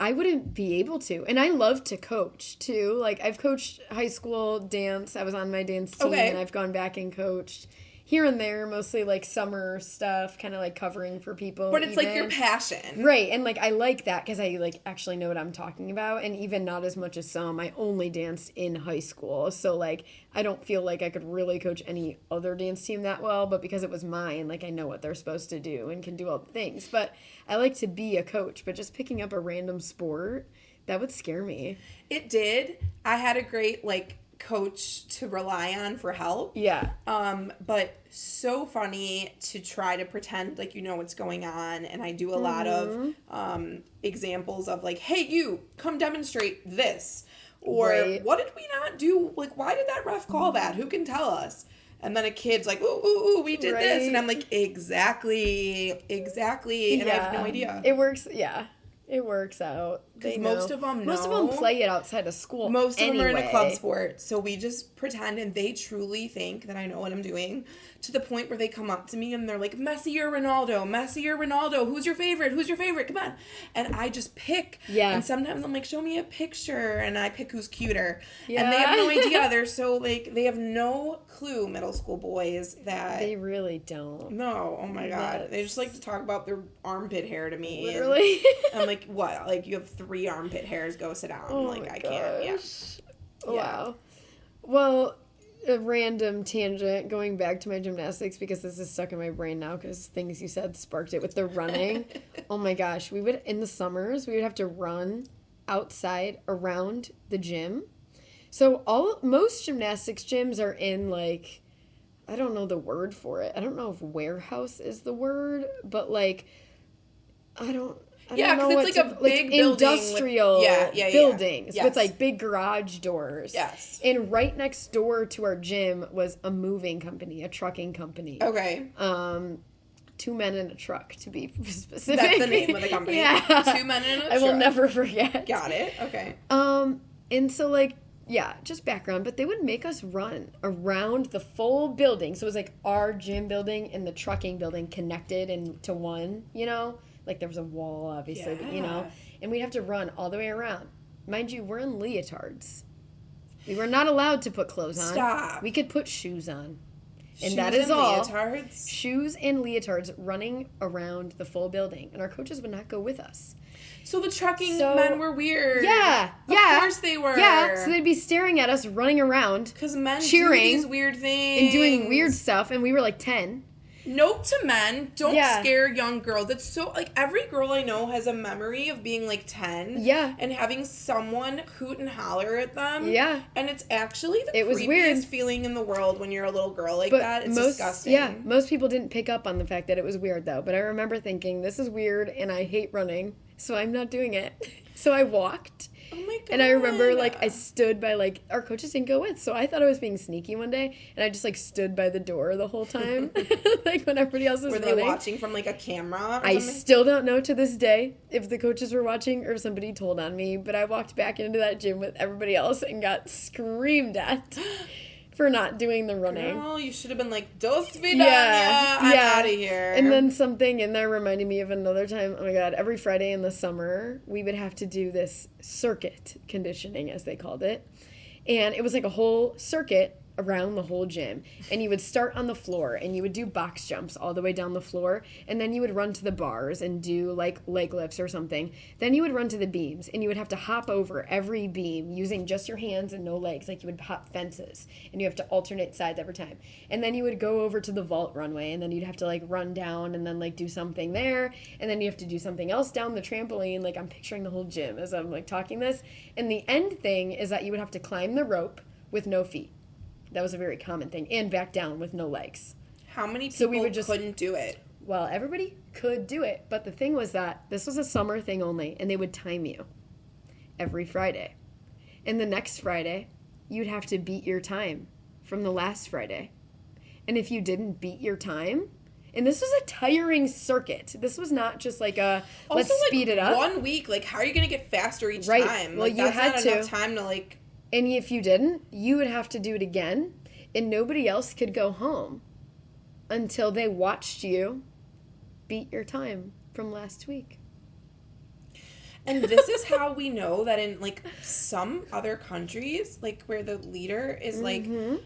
I wouldn't be able to. And I love to coach, too. Like, I've coached high school dance. I was on my dance team, and I've gone back and coached here and there, mostly, like, summer stuff, kind of, like, covering for people. But it's, like, your passion. Right, and, like, I like that because I, like, actually know what I'm talking about, and even not as much as some. I only danced in high school, so, like, I don't feel like I could really coach any other dance team that well, but because it was mine, like, I know what they're supposed to do and can do all the things. But I like to be a coach, but just picking up a random sport, that would scare me. It did. I had a great, like, coach to rely on for help. Yeah. But so funny to try to pretend like you know what's going on. And I do a lot of examples of like, hey, you, come demonstrate this. Or what did we not do? Like, why did that ref call that? Who can tell us? And then a kid's like, ooh, we did this. And I'm like, exactly. And I have no idea. It works, It works out. Because most of them know. Most of them play it outside of school. Most of them are in a club sport. So we just pretend, and they truly think that I know what I'm doing, to the point where they come up to me and they're like, Messi or Ronaldo? Who's your favorite? Come on. And I just pick. Yeah. And sometimes I'm like, show me a picture. And I pick who's cuter. Yeah. And they have no idea. They're so, like, they have no clue, middle school boys, that. They really don't. No. Oh, my God. They just like to talk about their armpit hair to me. Literally. And I'm like, what? Like, you have 3 armpit hairs, go sit down. Oh like, I can't. Yeah. Wow. Well, a random tangent, going back to my gymnastics, because this is stuck in my brain now, because things you said sparked it with the running. Oh my gosh. We would, in the summers, we would have to run outside around the gym. So most gymnastics gyms are in, like, I don't know the word for it. I don't know if warehouse is the word, but, like, I don't Yeah, know because it's like a big industrial buildings yes. with like big garage doors. Yes. And right next door to our gym was a moving company, a trucking company. Okay. 2 men in a truck, to be specific. That's the name of the company. Yeah. 2 men in a truck. I will never forget. Got it. Okay. And so like, yeah, just background, but they would make us run around the full building. So it was like our gym building and the trucking building connected into one, you know? Like there was a wall, obviously, but, you know? And we'd have to run all the way around. Mind you, we're in leotards. We were not allowed to put clothes on. Stop. We could put shoes on. And shoes that is and all. Leotards? Shoes and leotards running around the full building. And our coaches would not go with us. So the trucking men were weird. Yeah. Of course they were. Yeah. So they'd be staring at us running around. Because men cheering, do these weird things. And doing weird stuff. And we were like 10. Note to men, don't scare young girls. It's so, like, every girl I know has a memory of being, like, 10. Yeah. And having someone hoot and holler at them. Yeah. And it's actually the creepiest weird. feeling in the world when you're a little girl like that. It's disgusting. Yeah. Most people didn't pick up on the fact that it was weird, though. But I remember thinking, this is weird, and I hate running, so I'm not doing it. So I walked. Oh my God. And I remember, like, I stood by, like, our coaches didn't go with, so I thought I was being sneaky one day, and I just, like, stood by the door the whole time, like, when everybody else was running. Were they watching from, like, a camera or something? I still don't know to this day if the coaches were watching or if somebody told on me, but I walked back into that gym with everybody else and got screamed at for not doing the running. Girl, you should have been like, "Do svidanya, I'm out of here." And then something in there reminded me of another time. Oh my God! Every Friday in the summer, we would have to do this circuit conditioning, as they called it, and it was like a whole circuit around the whole gym. And you would start on the floor, and you would do box jumps all the way down the floor, and then you would run to the bars and do like leg lifts or something. Then you would run to the beams, and you would have to hop over every beam using just your hands and no legs, like you would hop fences, and you have to alternate sides every time. And then you would go over to the vault runway, and then you'd have to like run down and then like do something there, and then you have to do something else down the trampoline. Like, I'm picturing the whole gym as I'm like talking this. And the end thing is that you would have to climb the rope with no feet. That was a very common thing. And back down with no legs. How many people couldn't do it? Well, everybody could do it. But the thing was that this was a summer thing only, and they would time you every Friday. And the next Friday, you'd have to beat your time from the last Friday. And if you didn't beat your time, and this was a tiring circuit. This was not just like a, let's speed it up. 1 week, like, how are you going to get faster each time? Well, like, you had not enough time to, like... And if you didn't, you would have to do it again, and nobody else could go home until they watched you beat your time from last week. And this is how we know that in, like, some other countries, like, where the leader is, like... Mm-hmm.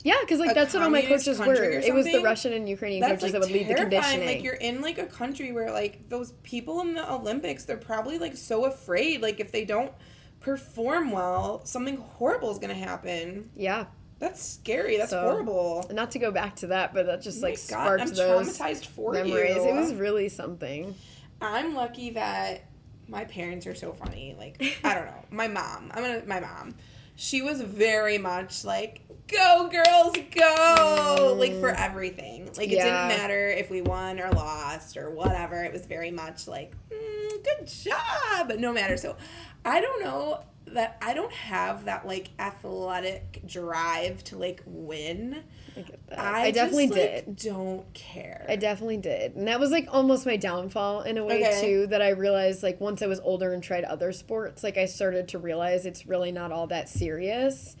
Yeah, because, like, that's what all my coaches were. It was the Russian and Ukrainian coaches that would lead the conditioning. Like, you're in, like, a country where, like, those people in the Olympics, they're probably, like, so afraid, like, if they don't perform well, something horrible is going to happen. Yeah. That's scary. That's horrible. Not to go back to that, but that just sparked those traumatized for memories. You. It was really something. I'm lucky that my parents are so funny. Like, I don't know. My mom. She was very much like, go girls, go! Like, for everything. Like, it didn't matter if we won or lost or whatever. It was very much like, good job! But no matter. So, I don't know that I don't have that, like, athletic drive to, like, win. I get that. I definitely did. Like, don't care. I definitely did. And that was, like, almost my downfall in a way, too, that I realized, like, once I was older and tried other sports, like, I started to realize it's really not all that serious.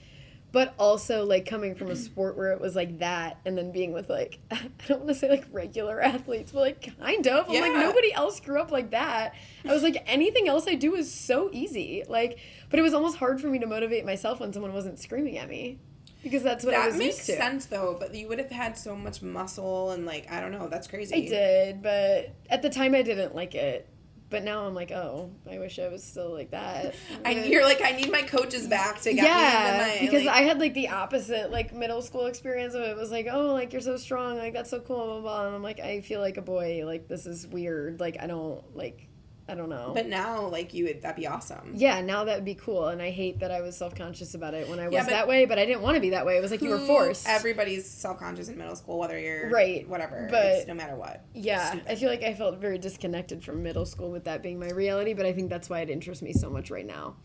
But also, like, coming from a sport where it was, like, that, and then being with, like, I don't want to say, like, regular athletes, but, like, kind of. I'm like, nobody else grew up like that. I was like, anything else I do is so easy. Like, but it was almost hard for me to motivate myself when someone wasn't screaming at me. Because that's what I was used to. That makes sense, though, but you would have had so much muscle and, like, I don't know, that's crazy. I did, but at the time I didn't like it. But now I'm like, oh, I wish I was still like that. You're like, I need my coaches back to get me into my... because I had, like, the opposite, like, middle school experience of it. It was like, oh, like, you're so strong. Like, that's so cool, blah, blah, blah. And I'm like, I feel like a boy. Like, this is weird. Like, I don't, like... I don't know. But now, like, that'd be awesome. Yeah, now that would be cool. And I hate that I was self-conscious about it when I was that way, but I didn't want to be that way. It was like you were forced. Everybody's self-conscious in middle school, whether you're whatever. But it's no matter what. Yeah, I feel like I felt very disconnected from middle school with that being my reality, but I think that's why it interests me so much right now.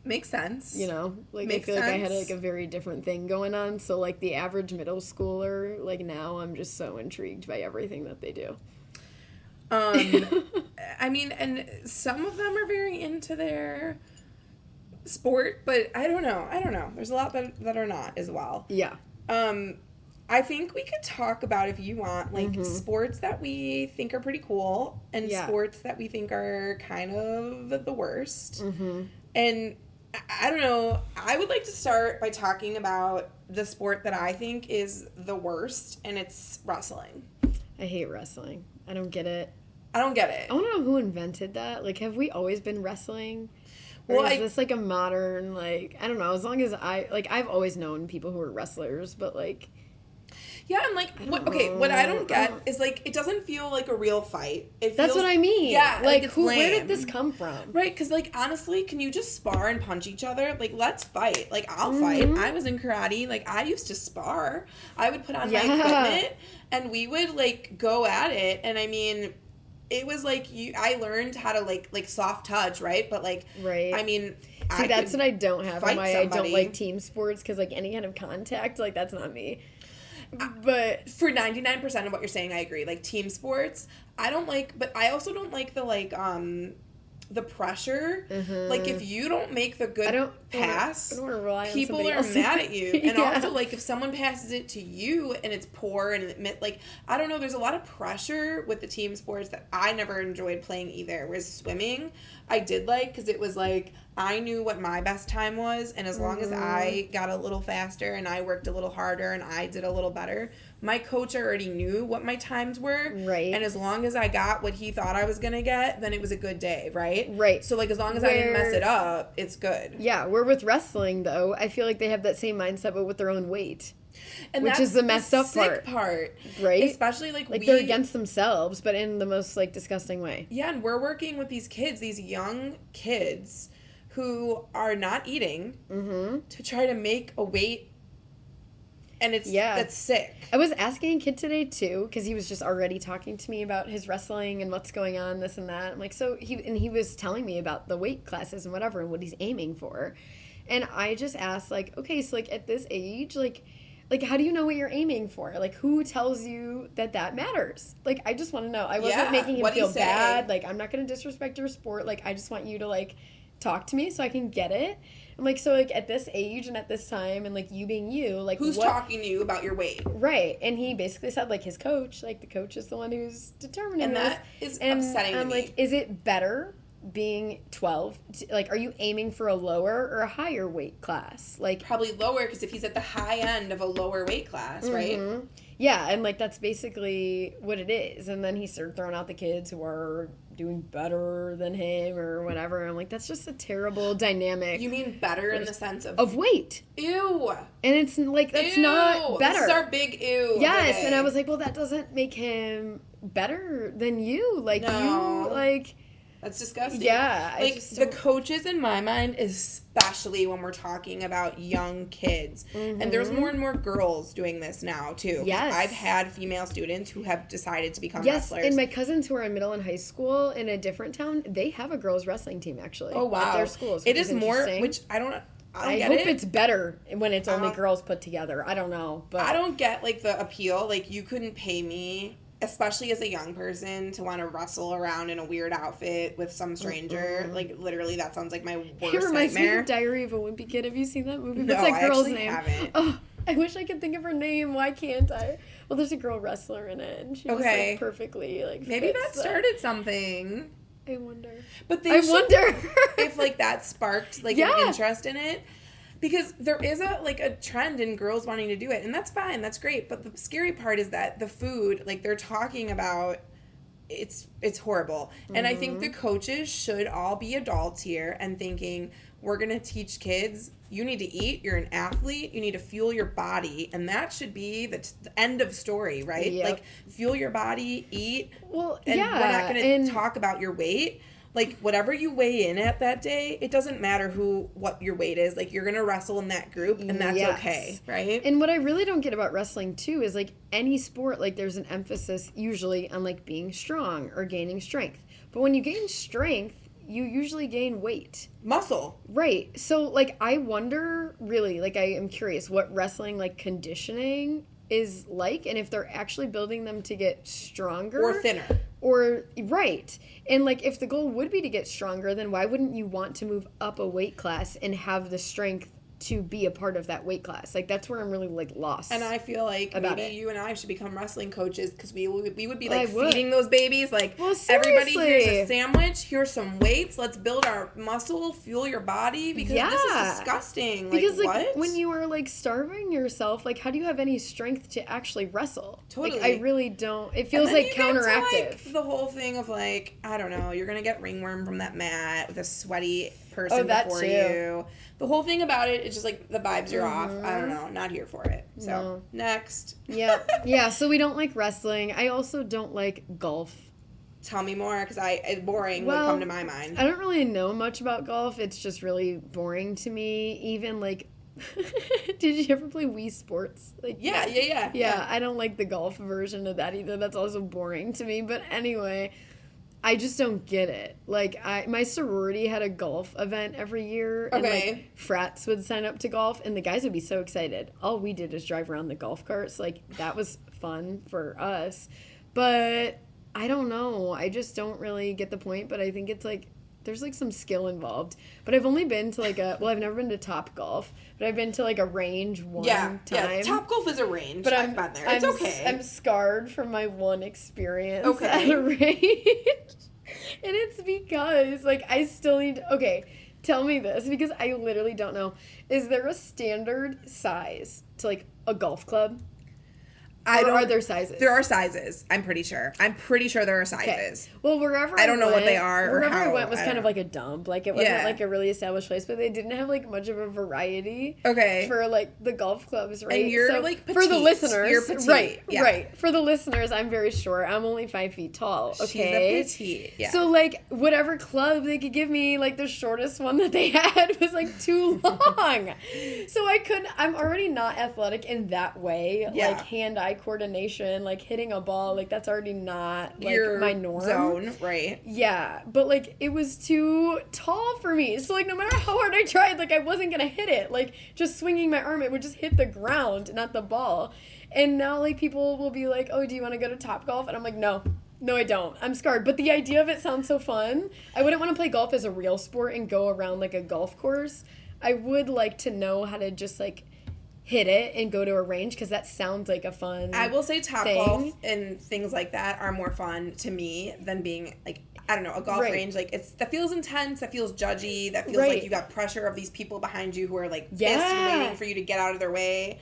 Makes sense. You know, like I feel like I had like a very different thing going on. So like the average middle schooler, like now I'm just so intrigued by everything that they do. I mean, and some of them are very into their sport, but I don't know. There's a lot that are not as well. Yeah. I think we could talk about, if you want, like, sports that we think are pretty cool and sports that we think are kind of the worst. Mm-hmm. And I don't know. I would like to start by talking about the sport that I think is the worst, and it's wrestling. I hate wrestling. I don't get it. I want to know who invented that. Like, have we always been wrestling? Or is this, like, a modern, like, I don't know. As long as I've always known people who are wrestlers, but, like... Yeah, and, like, what I don't get is, like, it doesn't feel like a real fight. That's what I mean. Yeah, like where did this come from? Right, because, like, honestly, can you just spar and punch each other? Like, let's fight. Like, I'll fight. I was in karate. Like, I used to spar. I would put on my equipment, and we would, like, go at it. And, I mean... It was like I learned how to like soft touch, right? But like, I mean, see, that's what I don't have. And why I don't like team sports, because like any kind of contact, like that's not me. But for 99% of what you're saying, I agree. Like team sports, I don't like, but I also don't like the pressure. Like if you don't make the good pass, people are mad at you. And also like if someone passes it to you and it's poor and like, I don't know, there's a lot of pressure with the team sports that I never enjoyed playing either. Whereas swimming, I did like, because it was like, I knew what my best time was, and as long as I got a little faster and I worked a little harder and I did a little better, my coach already knew what my times were. Right. And as long as I got what he thought I was going to get, then it was a good day, right? Right. So, like, as long as I didn't mess it up, it's good. Yeah, where with wrestling, though, I feel like they have that same mindset, but with their own weight. And which is the messed up part. Right? Especially, like they're against themselves, but in the most, like, disgusting way. Yeah, and we're working with these kids, these young kids who are not eating to try to make a weight. And that's sick. I was asking a kid today, too, because he was just already talking to me about his wrestling and what's going on, this and that. I'm like, he was telling me about the weight classes and whatever and what he's aiming for. And I just asked, like, okay, so, like, at this age, like, how do you know what you're aiming for? Like, who tells you that matters? Like, I just want to know. I wasn't making him feel bad. Like, I'm not going to disrespect your sport. Like, I just want you to, like, talk to me so I can get it. I'm like, so, like, at this age and at this time and, like, you being you, like, who's talking to you about your weight? Right. And he basically said, like, his coach, like, the coach is the one who's determining this. That is upsetting to me. Like, is it better being 12? Like, are you aiming for a lower or a higher weight class? Like, probably lower, because if he's at the high end of a lower weight class, right? Yeah, and, like, that's basically what it is. And then he started throwing out the kids who are doing better than him or whatever. I'm like, that's just a terrible dynamic. You mean better in the sense of weight? Ew. And it's like, that's not better. This is our big ew. Yes, and I was like, well, that doesn't make him better than you. Like, you, like... That's disgusting. Yeah. Like, the coaches, in my mind, especially when we're talking about young kids. And there's more and more girls doing this now, too. Yes. I've had female students who have decided to become wrestlers. And my cousins who are in middle and high school in a different town, they have a girls wrestling team, actually. Oh, wow. At their schools. It is more, which I hope it's better when it's only girls put together. I don't know. But I don't get, like, the appeal. Like, you couldn't pay me, especially as a young person, to want to wrestle around in a weird outfit with some stranger. Like, literally, that sounds like my worst nightmare. It reminds me of Diary of a Wimpy Kid. Have you seen that movie? No, What's that girl's name? Haven't. Oh, I wish I could think of her name. Why can't I? Well, there's a girl wrestler in it, and she just, like, perfectly, like, maybe that started something. I wonder. But I wonder if, like, that sparked, like, an interest in it. Because there is a trend in girls wanting to do it, and that's fine, that's great. But the scary part is that the food, like, they're talking about, it's horrible. And I think the coaches should all be adults here and thinking, we're going to teach kids, you need to eat, you're an athlete, you need to fuel your body, and that should be the end of story, right? Yep. Like, fuel your body, eat, well, and we're not going to talk about your weight. Like, whatever you weigh in at that day, it doesn't matter what your weight is. Like, you're going to wrestle in that group, and that's okay, right? And what I really don't get about wrestling, too, is, like, any sport, like, there's an emphasis usually on, like, being strong or gaining strength. But when you gain strength, you usually gain weight. Muscle. Right. So, like, I wonder, really, like, I am curious what wrestling, like, conditioning is like, and if they're actually building them to get stronger. Or thinner. Or, right. And, like, if the goal would be to get stronger, then why wouldn't you want to move up a weight class and have the strength to be a part of that weight class? Like, that's where I'm really, like, lost. And I feel like maybe you and I should become wrestling coaches, because we would be, like, feeding those babies. Like, everybody, here's a sandwich, here's some weights, let's build our muscle, fuel your body, because this is disgusting. Because, like, what? when you are, like, starving yourself, like, how do you have any strength to actually wrestle? Totally. Like, I really don't. It feels, like, counteractive. Get to, like, the whole thing of, like, I don't know, you're going to get ringworm from that mat with a sweaty person before you. The whole thing about it, it's just, like, the vibes are off. I don't know. Not here for it. So, next. Yeah, so we don't like wrestling. I also don't like golf. Tell me more, because boring would come to my mind. I don't really know much about golf. It's just really boring to me. Even, like, did you ever play Wii Sports? Like, yeah, I don't like the golf version of that either. That's also boring to me. But anyway, I just don't get it. Like, my sorority had a golf event every year. And, like, frats would sign up to golf, and the guys would be so excited. All we did is drive around the golf carts. Like, that was fun for us. But I don't know. I just don't really get the point. But I think it's, like, there's, like, some skill involved. But I've only been to, like, I've never been to Top Golf. But I've been to, like, a range one time. Yeah, Top Golf is a range. But I've been there. It's okay. I'm scarred from my one experience at a range. And it's because, like, I still need... Okay, tell me this, because I literally don't know. Is there a standard size to, like, a golf club? Are there sizes? There are sizes, I'm pretty sure. there are sizes. Okay. Well, wherever I don't know what they are or how. Wherever I went was kind of like a dump. Like, it wasn't like a really established place, but they didn't have, like, much of a variety. Okay. For, like, the golf clubs, right? And you're, like, petite. For the listeners. You're petite. Right. For the listeners, I'm very short. I'm only 5 feet tall, okay? She's a petite, yeah. So, like, whatever club they could give me, like, the shortest one that they had was, like, too long. So I'm already not athletic in that way. Yeah. Like, hand-eye coordination, like, hitting a ball, like, that's already not, like, my norm. Zone, right. Yeah, but, like, it was too tall for me. So, like, no matter how hard I tried, like, I wasn't gonna hit it. Like, just swinging my arm, it would just hit the ground, not the ball. And now, like, people will be like, oh, do you want to go to Top Golf? And I'm like, no, I don't. I'm scarred. But the idea of it sounds so fun. I wouldn't want to play golf as a real sport and go around, like, a golf course. I would like to know how to just, like, hit it and go to a range, because that sounds like a fun I will say Top Golf and things like that are more fun to me than being, like, I don't know, a golf range. Like, that feels intense, that feels judgy, that feels like you got pressure of these people behind you who are, like, pissed and waiting for you to get out of their way.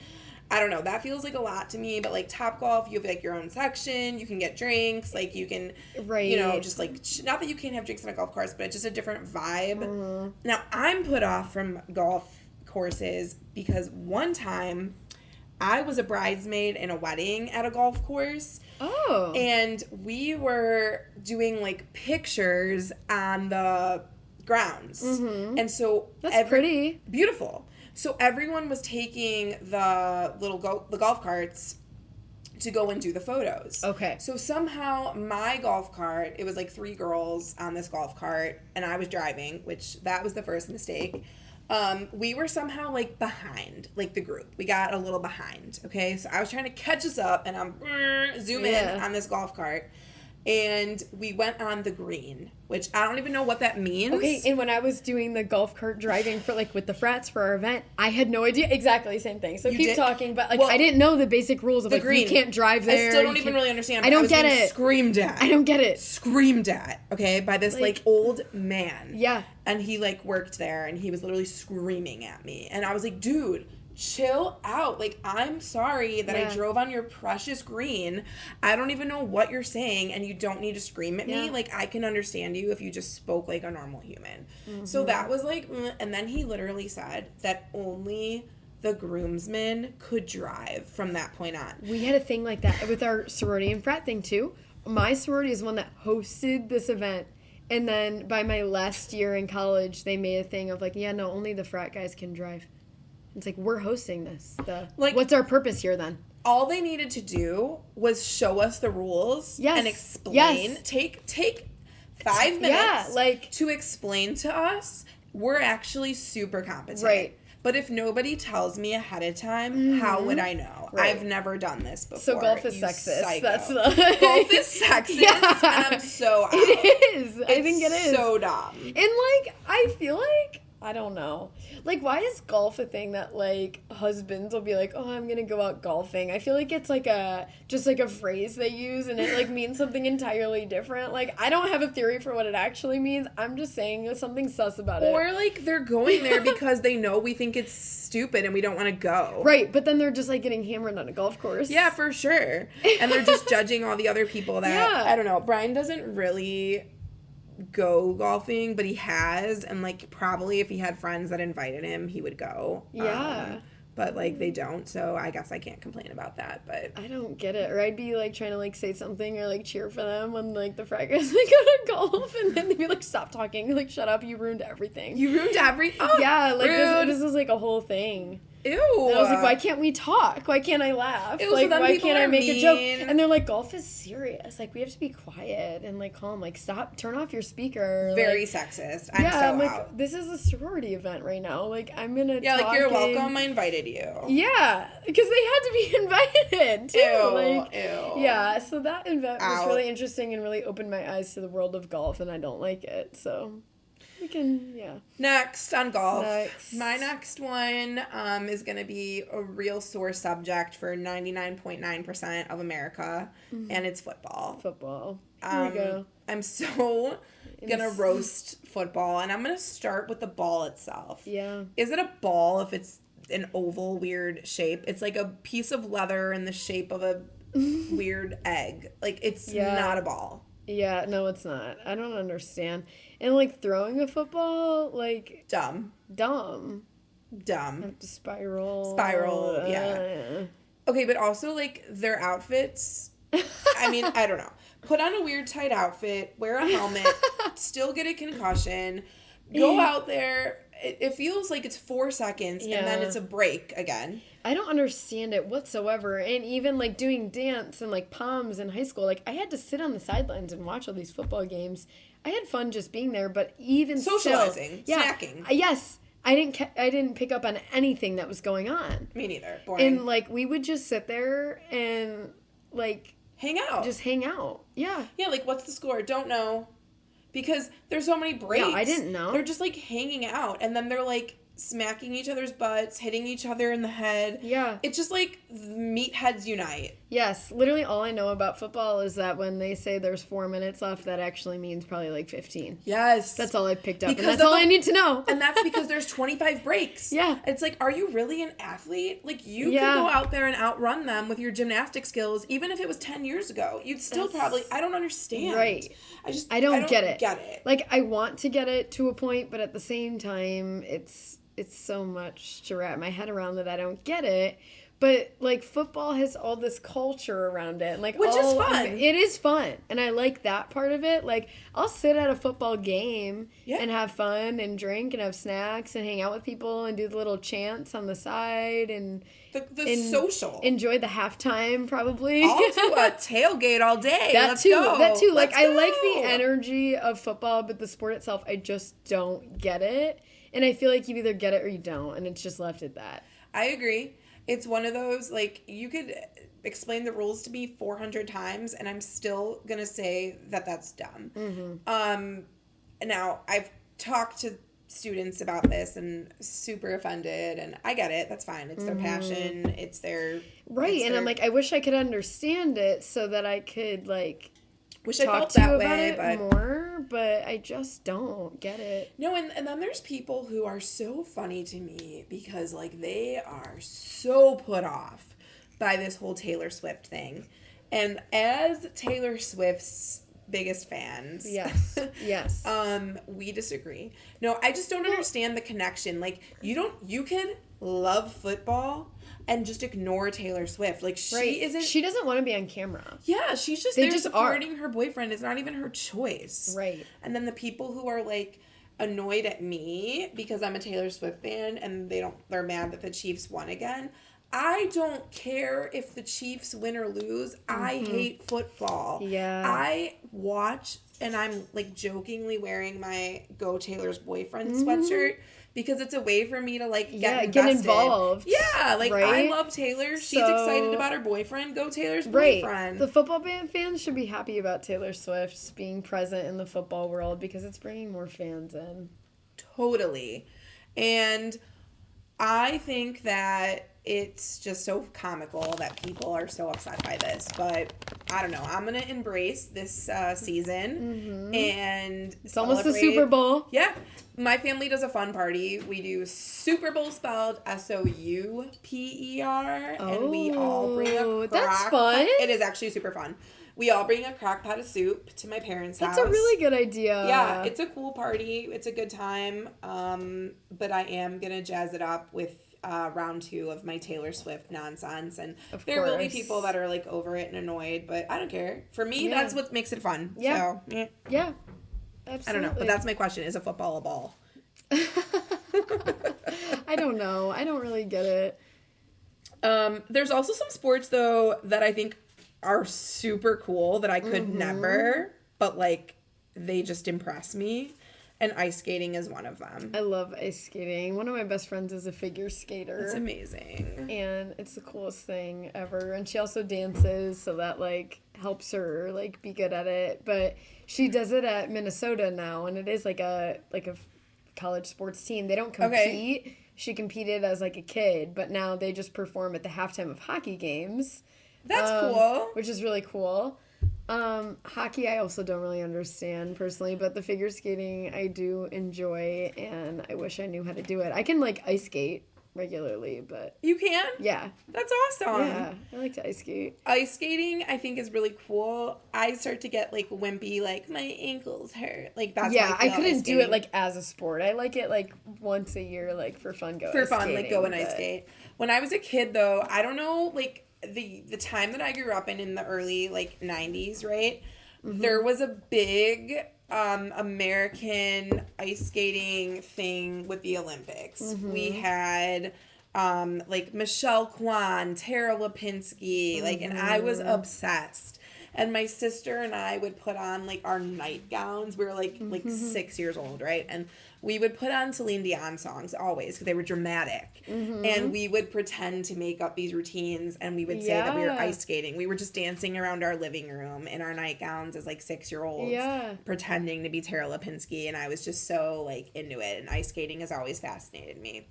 I don't know, that feels like a lot to me. But, like, Top Golf, you have, like, your own section, you can get drinks, like, you can, you know, just, like, not that you can't have drinks on a golf course, but it's just a different vibe. Now, I'm put off from golf courses because one time I was a bridesmaid in a wedding at a golf course. Oh. And we were doing, like, pictures on the grounds. Mm-hmm. And so that's pretty beautiful. So everyone was taking the golf carts to go and do the photos. Okay. So somehow my golf cart, it was like 3 girls on this golf cart, and I was driving, which that was the first mistake. We were somehow, like, behind, like, the group. We got a little behind, okay? So I was trying to catch us up, and I'm zoom in on this golf cart. And we went on the green, which I don't even know what that means. Okay, and when I was doing the golf cart driving for, like, with the frats for our event, I had no idea. Exactly, same thing. So keep talking, but, like, I didn't know the basic rules of, like, green. You can't drive there. I still don't even really understand. I don't get it. Screamed at. I don't get it. Screamed at, okay, by this, like, old man. Yeah. And he, like, worked there, and he was literally screaming at me. And I was like, dude, chill out. Like, I'm sorry that I drove on your precious green. I don't even know what you're saying, and you don't need to scream at me. Like, I can understand you if you just spoke like a normal human. Mm-hmm. So that was like, and then he literally said that only the groomsmen could drive from that point on. We had a thing like that with our sorority and frat thing, too. My sorority is one that hosted this event, And then by my last year in college, they made a thing of like, yeah, no, only the frat guys can drive. It's like, we're hosting this. What's our purpose here then? All they needed to do was show us the rules and explain. Yes. Take 5 minutes to explain to us. We're actually super competent. Right. But if nobody tells me ahead of time, how would I know? Right. I've never done this before. So golf is sexist. Psycho. Golf is sexist, and I'm so out. It is. I think it is. So dumb. And, like, I feel like, I don't know. Like, why is golf a thing that, like, husbands will be like, oh, I'm going to go out golfing? I feel like it's, like, just a phrase they use, and it, like, means something entirely different. Like, I don't have a theory for what it actually means. I'm just saying there's something sus about it. Or, like, they're going there because they know we think it's stupid and we don't want to go. Right, but then they're just, like, getting hammered on a golf course. Yeah, for sure. And they're just judging all the other people that, I don't know, Brian doesn't really go golfing, but he has, and like probably if he had friends that invited him, he would go. But like they don't, so I guess I can't complain about that. But I don't get it. Or I'd be like trying to like say something or like cheer for them when like the frat guys like go to golf, and then they'd be like, stop talking, like shut up, you ruined everything. Oh, yeah, like this is like a whole thing. Ew. And I was like, why can't we talk? Why can't I laugh? Ew, like, so why can't I make a joke? And they're like, golf is serious. Like, we have to be quiet and, like, calm. Like, stop, turn off your speaker. Very like, sexist. I'm like, out. This is a sorority event right now. Like, I'm going to talk like, you're welcome. I invited you. Yeah, because they had to be invited, too. Ew, like, ew. Yeah, so that event was really interesting and really opened my eyes to the world of golf, and I don't like it, so... We can, Next on golf. My next one is going to be a real sore subject for 99.9% of America, and it's football. Here we go. I'm so going to roast football, and I'm going to start with the ball itself. Yeah. Is it a ball if it's an oval weird shape? It's like a piece of leather in the shape of a weird egg. Like, it's not a ball. Yeah, no, it's not. I don't understand. And, like, throwing a football, like... Dumb. Have to spiral, yeah. Okay, but also, like, their outfits... I mean, I don't know. Put on a weird tight outfit, wear a helmet, still get a concussion, go out there... It feels like it's 4 seconds, and then it's a break again. I don't understand it whatsoever. And even, like, doing dance and, like, poms in high school, like, I had to sit on the sidelines and watch all these football games. I had fun just being there, but even socializing, still, snacking. Yes. I didn't pick up on anything that was going on. Me neither. Boring. And, like, we would just sit there and, like... hang out. Just hang out. Yeah. Yeah, like, what's the score? Don't know. Because there's so many breaks. Yeah, I didn't know. They're just, like, hanging out. And then they're, like, smacking each other's butts, hitting each other in the head. Yeah. It's just, like, meatheads unite. Yes. Literally all I know about football is that when they say there's 4 minutes left, that actually means probably, like, 15. Yes. That's all I picked up. Because and that's all I need to know. And that's because there's 25 breaks. Yeah. It's like, are you really an athlete? Like, you could go out there and outrun them with your gymnastic skills, even if it was 10 years ago. You'd still probably... I don't understand. Right. I don't get it. Like, I want to get it to a point, but at the same time, it's so much to wrap my head around that I don't get it. But, like, football has all this culture around it. And, like, which is fun. It is fun. And I like that part of it. Like, I'll sit at a football game and have fun and drink and have snacks and hang out with people and do the little chants on the side and... The social. Enjoy the halftime, probably. I'll do a tailgate all day. That too. Like, I like the energy of football, but the sport itself, I just don't get it. And I feel like you either get it or you don't, and it's just left at that. I agree. It's one of those, like, you could explain the rules to me 400 times, and I'm still going to say that that's dumb. Mm-hmm. Now, I've talked to students about this and super offended, and I get it. That's fine. It's their passion. It's their... Right, and I'm like, I wish I could understand it so that I could, like... Wish I felt that way, but more, but I just don't get it. No, and then there's people who are so funny to me because, like, they are so put off by this whole Taylor Swift thing. And as Taylor Swift's biggest fans, yes, we disagree. No, I just don't understand the connection. Like, you could love football and just ignore Taylor Swift. Like, she doesn't want to be on camera. Yeah, she's just there supporting her boyfriend. It's not even her choice. Right. And then the people who are, like, annoyed at me because I'm a Taylor Swift fan and they're mad that the Chiefs won again. I don't care if the Chiefs win or lose. I hate football. Yeah. I watch, and I'm, like, jokingly wearing my Go Taylor's Boyfriend sweatshirt because it's a way for me to, like, get involved. Yeah, like, right? I love Taylor. She's excited about her boyfriend. Go Taylor's boyfriend. The football band fans should be happy about Taylor Swift being present in the football world because it's bringing more fans in. Totally. And I think that it's just so comical that people are so upset by this. But I don't know. I'm going to embrace this season and it's almost the Super Bowl. Yeah. My family does a fun party. We do Super Bowl spelled Souper, and we all bring a that's fun. It is actually super fun. We all bring a crock pot of soup to my parents' house. That's a really good idea. Yeah, it's a cool party. It's a good time. But I am going to jazz it up with round 2 of my Taylor Swift nonsense. And there will be people that are, like, over it and annoyed, but I don't care. For me, that's what makes it fun. Yeah. So, yeah. Yeah. Absolutely. I don't know, but that's my question. Is a football a ball? I don't know. I don't really get it. There's also some sports, though, that I think are super cool that I could never, but, like, they just impress me. And ice skating is one of them. I love ice skating. One of my best friends is a figure skater. It's amazing. And it's the coolest thing ever. And she also dances, so that, like, helps her, like, be good at it. But she does it at Minnesota now, and it is like a college sports team. They don't compete. Okay. She competed as, like, a kid, but now they just perform at the halftime of hockey games. That's cool. Which is really cool. Hockey I also don't really understand personally, but the figure skating I do enjoy, and I wish I knew how to do it. I can, like, ice skate regularly, but... You can? Yeah. That's awesome. Yeah, I like to ice skate. Ice skating, I think, is really cool. I start to get, like, wimpy, like, my ankles hurt. Like, that's yeah, I couldn't do it, like, as a sport. I like it, like, once a year, like, for fun, go ice skate. When I was a kid, though, I don't know, like... The time that I grew up in the early, like, 90s, right? There was a big American ice skating thing with the Olympics. We had, like, Michelle Kwan, Tara Lipinski, like, and I was obsessed. And my sister and I would put on, like, our nightgowns. We were, like 6 years old, right? And we would put on Celine Dion songs always because they were dramatic. And we would pretend to make up these routines, and we would say that we were ice skating. We were just dancing around our living room in our nightgowns as, like, 6-year-olds, pretending to be Tara Lipinski, and I was just so, like, into it, and ice skating has always fascinated me.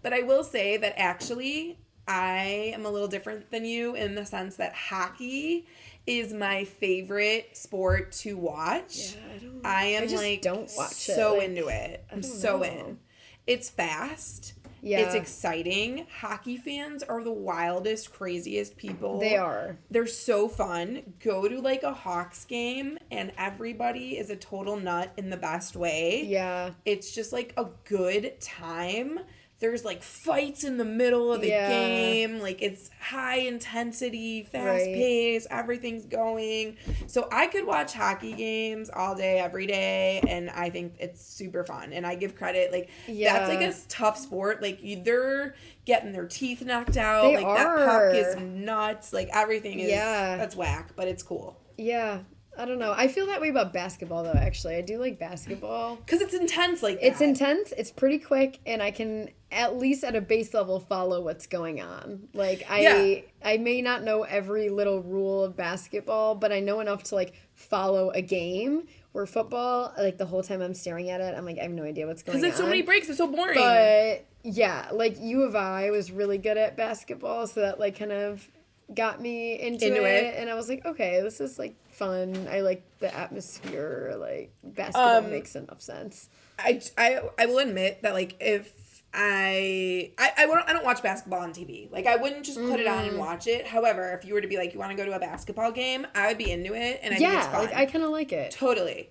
But I will say that actually I am a little different than you in the sense that hockey is my favorite sport to watch. Yeah, I don't watch so into it. I'm so in. It's fast. Yeah. It's exciting. Hockey fans are the wildest, craziest people. They are. They're so fun. Go to, like, a Hawks game and everybody is a total nut in the best way. Yeah. It's just, like, a good time. There's, like, fights in the middle of the game. Like, it's high intensity, fast pace. Everything's going. So I could watch hockey games all day, every day, and I think it's super fun. And I give credit. Like, that's, like, a tough sport. Like, they're getting their teeth knocked out. They like, are. That puck is nuts. Like, everything is, that's whack, but it's cool. Yeah. I don't know. I feel that way about basketball, though, actually. I do like basketball. Because it's intense like that. It's intense. It's pretty quick, and I can, at least at a base level, follow what's going on. Like, I may not know every little rule of basketball, but I know enough to, like, follow a game. Where football, like, the whole time I'm staring at it, I'm like, I have no idea what's going on. Because there's so many breaks. It's so boring. But, yeah, like, U of I was really good at basketball, so that, like, kind of got me into it. And I was like, okay, this is, like, fun. I like the atmosphere. Like, basketball makes enough sense. I will admit that, like, if I don't watch basketball on TV. Like, I wouldn't just put it on and watch it. However, if you were to be like, you want to go to a basketball game, I would be into it, and I think it's fun. Like, I kind of like it. Totally.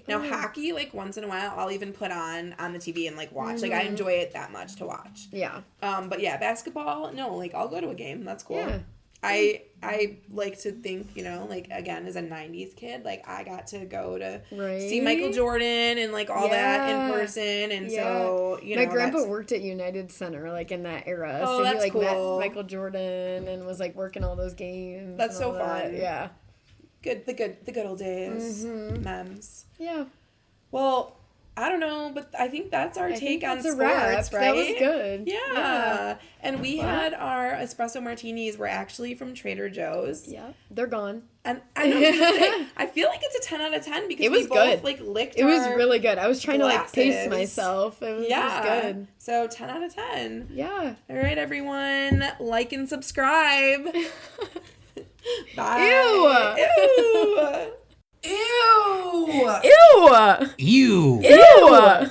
Now, hockey, like, once in a while, I'll even put on the TV and, like, watch. Like, I enjoy it that much to watch. Yeah. But, yeah, basketball, no, like, I'll go to a game. That's cool. Yeah. I like to think, you know, like, again, as a 90s kid, like, I got to go to see Michael Jordan and, like, all that in person, and so, you know. My grandpa worked at United Center, like, in that era. Oh, so that's he, like, cool. met Michael Jordan and was, like, working all those games. That's so fun. Yeah. The good old days. Mems. Yeah. Well, I don't know, but I think that's our take on sports, right? That was good. Yeah. And we had our espresso martinis were actually from Trader Joe's. Yeah. They're gone. And I know what I was gonna say, I feel like it's a 10 out of 10 because we both like licked It was really good. I was trying to like pace myself. It was good. So 10 out of 10. Yeah. All right, everyone. Like and subscribe. Bye. Ew. Ew. Ew. Ew. Ew. Ew.